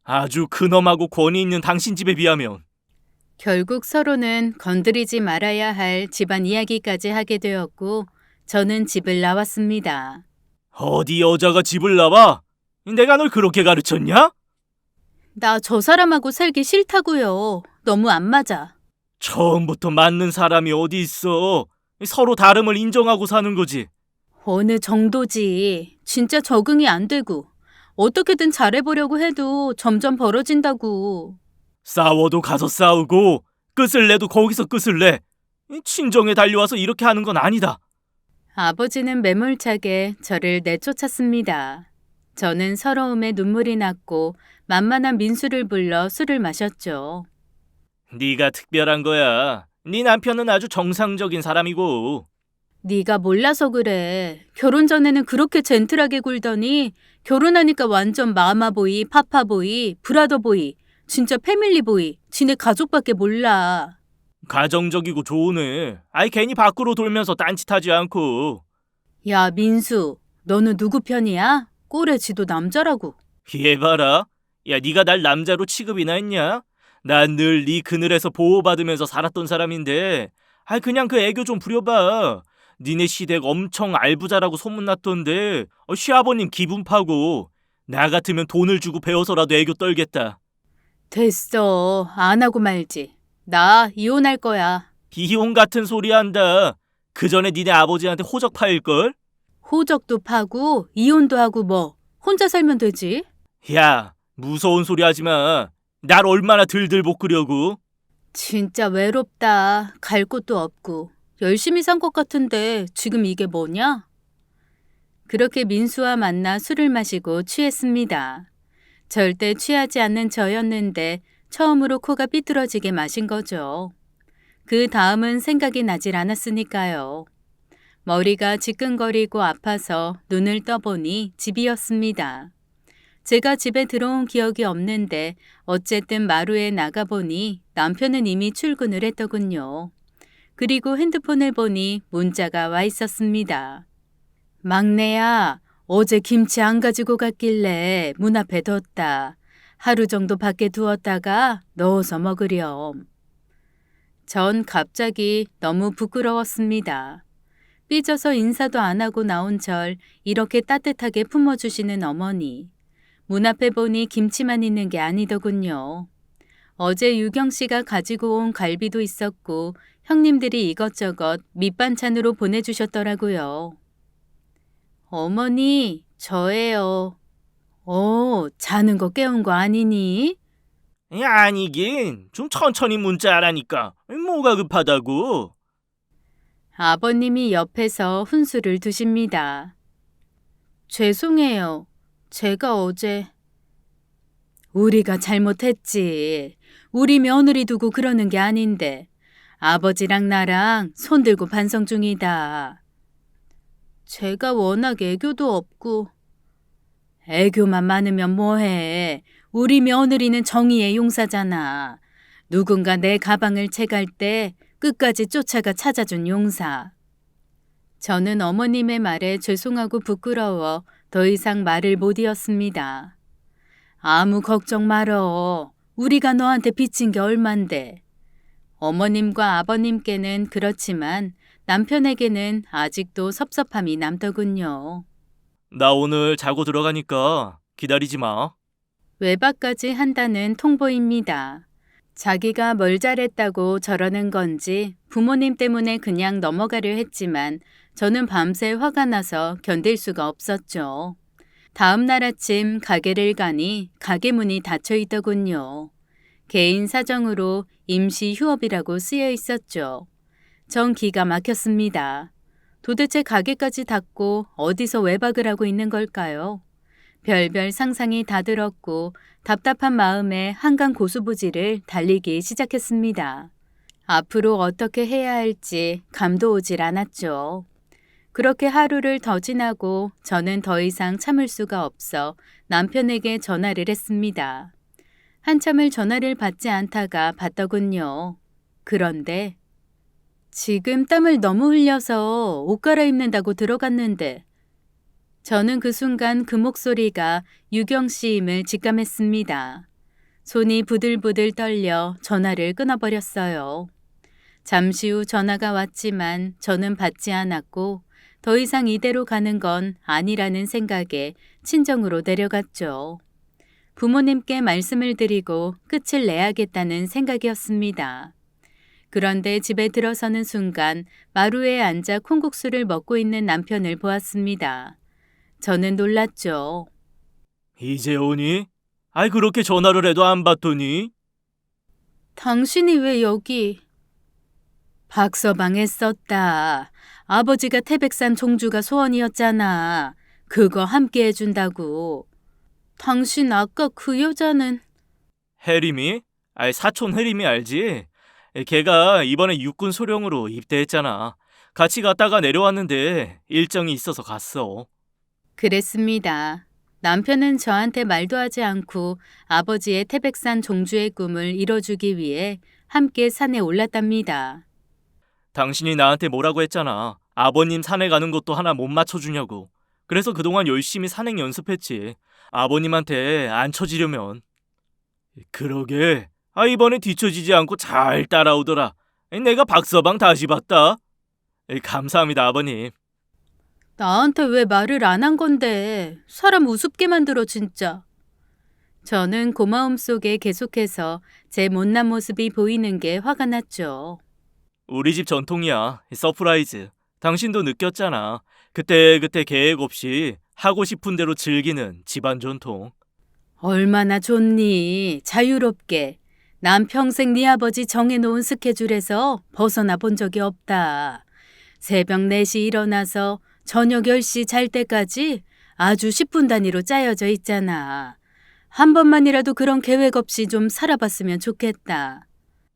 아주 근엄하고 권위 있는 당신 집에 비하면. 결국 서로는 건드리지 말아야 할 집안 이야기까지 하게 되었고 저는 집을 나왔습니다. 어디 여자가 집을 나와? 내가 널 그렇게 가르쳤냐? 나 저 사람하고 살기 싫다고요. 너무 안 맞아. 처음부터 맞는 사람이 어디 있어. 서로 다름을 인정하고 사는 거지. 어느 정도지. 진짜 적응이 안 되고 어떻게든 잘해보려고 해도 점점 벌어진다고. 싸워도 가서 싸우고 끝을 내도 거기서 끝을 내. 친정에 달려와서 이렇게 하는 건 아니다. 아버지는 매몰차게 저를 내쫓았습니다. 저는 서러움에 눈물이 났고 만만한 민수를 불러 술을 마셨죠. 네가 특별한 거야. 네 남편은 아주 정상적인 사람이고. 네가 몰라서 그래. 결혼 전에는 그렇게 젠틀하게 굴더니 결혼하니까 완전 마마보이, 파파보이, 브라더보이, 진짜 패밀리보이, 지네 가족밖에 몰라. 가정적이고 좋으네. 아이 괜히 밖으로 돌면서 딴짓하지 않고. 야, 민수, 너는 누구 편이야? 꼴에 지도 남자라고. 얘 봐라. 야 네가 날 남자로 취급이나 했냐? 난 늘 네 그늘에서 보호받으면서 살았던 사람인데 그냥 그 애교 좀 부려봐. 니네 시댁 엄청 알부자라고 소문났던데 시아버님 기분 파고 나 같으면 돈을 주고 배워서라도 애교 떨겠다. 됐어. 안 하고 말지. 나 이혼할 거야. 이혼 같은 소리 한다. 그 전에 니네 아버지한테 호적 파일걸? 호적도 파고 이혼도 하고 뭐. 혼자 살면 되지. 야 무서운 소리 하지 마. 날 얼마나 들들 볶으려고. 진짜 외롭다. 갈 곳도 없고. 열심히 산 것 같은데 지금 이게 뭐냐? 그렇게 민수와 만나 술을 마시고 취했습니다. 절대 취하지 않는 저였는데 처음으로 코가 삐뚤어지게 마신 거죠. 그 다음은 생각이 나질 않았으니까요. 머리가 지끈거리고 아파서 눈을 떠보니 집이었습니다. 제가 집에 들어온 기억이 없는데 어쨌든 마루에 나가보니 남편은 이미 출근을 했더군요. 그리고 핸드폰을 보니 문자가 와 있었습니다. 막내야, 어제 김치 안 가지고 갔길래 문 앞에 뒀다. 하루 정도 밖에 두었다가 넣어서 먹으렴. 전 갑자기 너무 부끄러웠습니다. 삐져서 인사도 안 하고 나온 절 이렇게 따뜻하게 품어주시는 어머니. 문 앞에 보니 김치만 있는 게 아니더군요. 어제 유경 씨가 가지고 온 갈비도 있었고 형님들이 이것저것 밑반찬으로 보내주셨더라고요. 어머니, 저예요. 자는 거 깨운 거 아니니? 아니긴 좀 천천히 문자하라니까. 뭐가 급하다고. 아버님이 옆에서 훈수를 두십니다. 죄송해요. 제가 어제... 우리가 잘못했지. 우리 며느리 두고 그러는 게 아닌데. 아버지랑 나랑 손들고 반성 중이다. 제가 워낙 애교도 없고. 애교만 많으면 뭐해. 우리 며느리는 정의의 용사잖아. 누군가 내 가방을 채갈 때 끝까지 쫓아가 찾아준 용사. 저는 어머님의 말에 죄송하고 부끄러워 더 이상 말을 못 이었습니다. 아무 걱정 말어. 우리가 너한테 빚진 게 얼만데. 어머님과 아버님께는 그렇지만 남편에게는 아직도 섭섭함이 남더군요. 나 오늘 자고 들어가니까 기다리지 마. 외박까지 한다는 통보입니다. 자기가 뭘 잘했다고 저러는 건지 부모님 때문에 그냥 넘어가려 했지만 저는 밤새 화가 나서 견딜 수가 없었죠. 다음 날 아침 가게를 가니 가게 문이 닫혀 있더군요. 개인 사정으로 임시 휴업이라고 쓰여 있었죠. 전 기가 막혔습니다. 도대체 가게까지 닫고 어디서 외박을 하고 있는 걸까요? 별별 상상이 다 들었고 답답한 마음에 한강 고수부지를 달리기 시작했습니다. 앞으로 어떻게 해야 할지 감도 오질 않았죠. 그렇게 하루를 더 지나고 저는 더 이상 참을 수가 없어 남편에게 전화를 했습니다. 한참을 전화를 받지 않다가 받더군요. 그런데 지금 땀을 너무 흘려서 옷 갈아입는다고 들어갔는데 저는 그 순간 그 목소리가 유경 씨임을 직감했습니다. 손이 부들부들 떨려 전화를 끊어버렸어요. 잠시 후 전화가 왔지만 저는 받지 않았고 더 이상 이대로 가는 건 아니라는 생각에 친정으로 내려갔죠. 부모님께 말씀을 드리고 끝을 내야겠다는 생각이었습니다. 그런데 집에 들어서는 순간 마루에 앉아 콩국수를 먹고 있는 남편을 보았습니다. 저는 놀랐죠. 이제 오니? 아이 그렇게 전화를 해도 안 받더니? 당신이 왜 여기? 박서방에 썼다. 아버지가 태백산 종주가 소원이었잖아. 그거 함께 해준다고. 당신 아까 그 여자는... 혜림이? 아이 사촌 혜림이 알지? 걔가 이번에 육군 소령으로 입대했잖아. 같이 갔다가 내려왔는데 일정이 있어서 갔어. 그랬습니다. 남편은 저한테 말도 하지 않고 아버지의 태백산 종주의 꿈을 이뤄주기 위해 함께 산에 올랐답니다. 당신이 나한테 뭐라고 했잖아. 아버님 산에 가는 것도 하나 못 맞춰주냐고. 그래서 그동안 열심히 산행 연습했지. 아버님한테 안 쳐지려면. 그러게. 이번에 뒤처지지 않고 잘 따라오더라. 내가 박서방 다시 봤다. 감사합니다, 아버님. 나한테 왜 말을 안 한 건데. 사람 우습게 만들어 진짜. 저는 고마움 속에 계속해서 제 못난 모습이 보이는 게 화가 났죠. 우리 집 전통이야. 서프라이즈. 당신도 느꼈잖아. 그때 계획 없이 하고 싶은 대로 즐기는 집안 전통. 얼마나 좋니. 자유롭게. 난 평생 네 아버지 정해놓은 스케줄에서 벗어나 본 적이 없다. 새벽 4시 일어나서 저녁 10시 잘 때까지 아주 10분 단위로 짜여져 있잖아. 한 번만이라도 그런 계획 없이 좀 살아봤으면 좋겠다.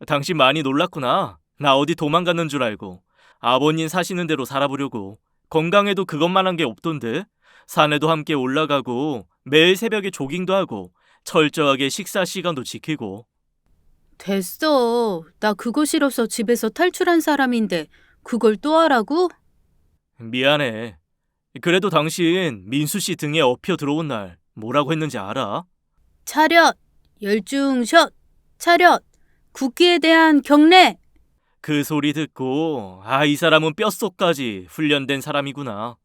당신 많이 놀랐구나. 나 어디 도망갔는 줄 알고. 아버님 사시는 대로 살아보려고. 건강에도 그것만한 게 없던데. 산에도 함께 올라가고 매일 새벽에 조깅도 하고 철저하게 식사 시간도 지키고. 됐어. 나 그거 싫어서 집에서 탈출한 사람인데 그걸 또 하라고? 미안해. 그래도 당신 민수 씨 등에 업혀 들어온 날 뭐라고 했는지 알아? 차렷! 열중샷! 차렷! 국기에 대한 경례! 그 소리 듣고 이 사람은 뼛속까지 훈련된 사람이구나.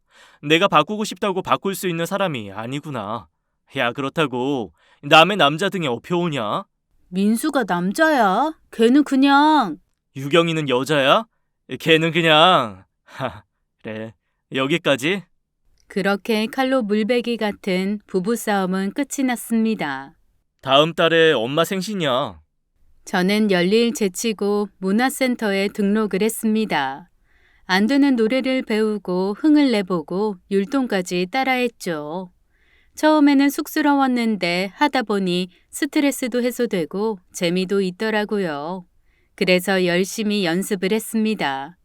내가 바꾸고 싶다고 바꿀 수 있는 사람이 아니구나. 야, 그렇다고 남의 남자 등에 업혀오냐? 민수가 남자야. 걔는 그냥... 유경이는 여자야? 걔는 그냥... 그래, 여기까지? 그렇게 칼로 물베기 같은 부부싸움은 끝이 났습니다. 다음 달에 엄마 생신이야. 저는 열일 제치고 문화센터에 등록을 했습니다. 안 되는 노래를 배우고 흥을 내보고 율동까지 따라했죠. 처음에는 쑥스러웠는데 하다 보니 스트레스도 해소되고 재미도 있더라고요. 그래서 열심히 연습을 했습니다.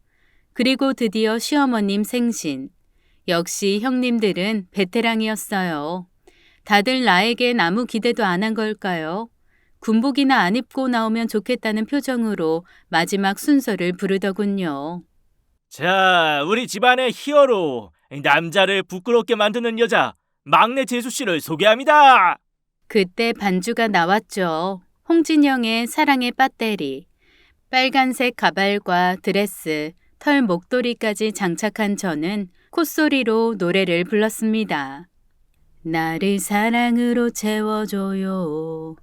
그리고 드디어 시어머님 생신. 역시 형님들은 베테랑이었어요. 다들 나에겐 아무 기대도 안 한 걸까요? 군복이나 안 입고 나오면 좋겠다는 표정으로 마지막 순서를 부르더군요. 자, 우리 집안의 히어로, 남자를 부끄럽게 만드는 여자, 막내 재수 씨를 소개합니다. 그때 반주가 나왔죠. 홍진영의 사랑의 배터리. 빨간색 가발과 드레스, 털 목도리까지 장착한 저는 콧소리로 노래를 불렀습니다. 나를 사랑으로 채워줘요.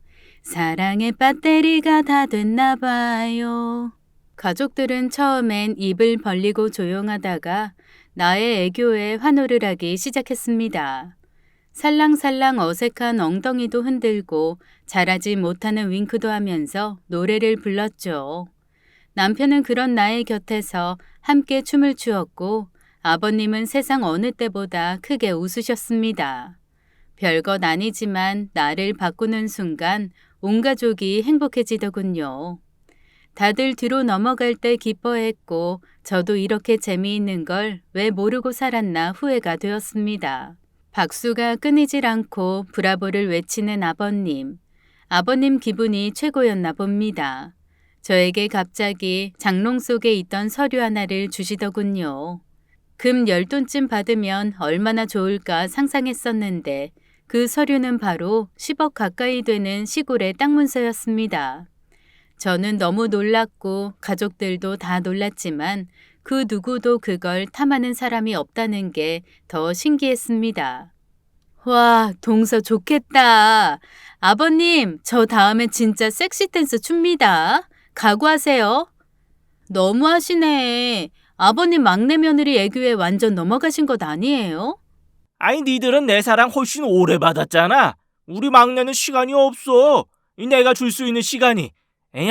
사랑의 배터리가 다 됐나 봐요. 가족들은 처음엔 입을 벌리고 조용하다가 나의 애교에 환호를 하기 시작했습니다. 살랑살랑 어색한 엉덩이도 흔들고 잘하지 못하는 윙크도 하면서 노래를 불렀죠. 남편은 그런 나의 곁에서 함께 춤을 추었고 아버님은 세상 어느 때보다 크게 웃으셨습니다. 별것 아니지만 나를 바꾸는 순간 온 가족이 행복해지더군요. 다들 뒤로 넘어갈 때 기뻐했고 저도 이렇게 재미있는 걸 왜 모르고 살았나 후회가 되었습니다. 박수가 끊이질 않고 브라보를 외치는 아버님. 아버님 기분이 최고였나 봅니다. 저에게 갑자기 장롱 속에 있던 서류 하나를 주시더군요. 금 10돈쯤 받으면 얼마나 좋을까 상상했었는데 그 서류는 바로 10억 가까이 되는 시골의 땅 문서였습니다. 저는 너무 놀랐고 가족들도 다 놀랐지만 그 누구도 그걸 탐하는 사람이 없다는 게 더 신기했습니다. 와, 동서 좋겠다. 아버님, 저 다음에 진짜 섹시 댄스 춥니다. 각오하세요. 너무하시네. 아버님 막내 며느리 애교에 완전 넘어가신 것 아니에요? 아니, 니들은 내 사랑 훨씬 오래 받았잖아. 우리 막내는 시간이 없어. 내가 줄 수 있는 시간이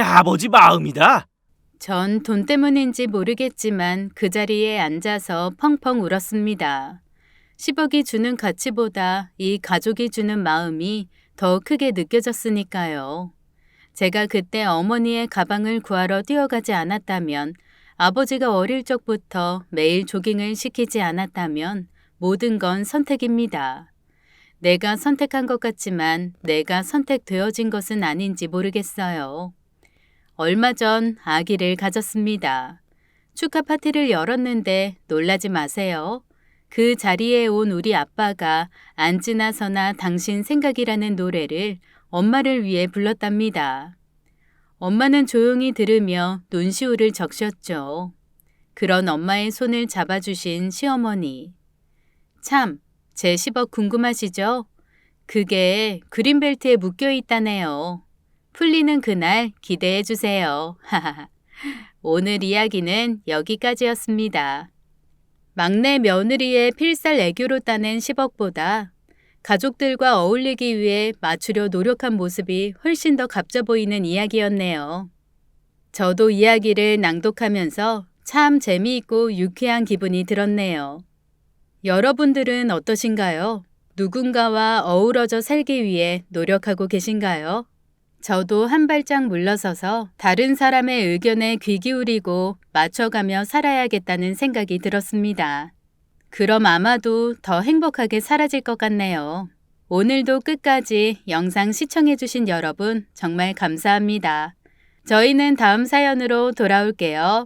아버지 마음이다. 전 돈 때문인지 모르겠지만 그 자리에 앉아서 펑펑 울었습니다. 10억이 주는 가치보다 이 가족이 주는 마음이 더 크게 느껴졌으니까요. 제가 그때 어머니의 가방을 구하러 뛰어가지 않았다면, 아버지가 어릴 적부터 매일 조깅을 시키지 않았다면 모든 건 선택입니다. 내가 선택한 것 같지만 내가 선택되어진 것은 아닌지 모르겠어요. 얼마 전 아기를 가졌습니다. 축하 파티를 열었는데 놀라지 마세요. 그 자리에 온 우리 아빠가 앉으나 서나 당신 생각이라는 노래를 엄마를 위해 불렀답니다. 엄마는 조용히 들으며 눈시울을 적셨죠. 그런 엄마의 손을 잡아주신 시어머니. 참, 제 10억 궁금하시죠? 그게 그린벨트에 묶여 있다네요. 풀리는 그날 기대해 주세요. 오늘 이야기는 여기까지였습니다. 막내 며느리의 필살 애교로 따낸 10억보다 가족들과 어울리기 위해 맞추려 노력한 모습이 훨씬 더 값져 보이는 이야기였네요. 저도 이야기를 낭독하면서 참 재미있고 유쾌한 기분이 들었네요. 여러분들은 어떠신가요? 누군가와 어우러져 살기 위해 노력하고 계신가요? 저도 한 발짝 물러서서 다른 사람의 의견에 귀 기울이고 맞춰가며 살아야겠다는 생각이 들었습니다. 그럼 아마도 더 행복하게 살아질 것 같네요. 오늘도 끝까지 영상 시청해주신 여러분 정말 감사합니다. 저희는 다음 사연으로 돌아올게요.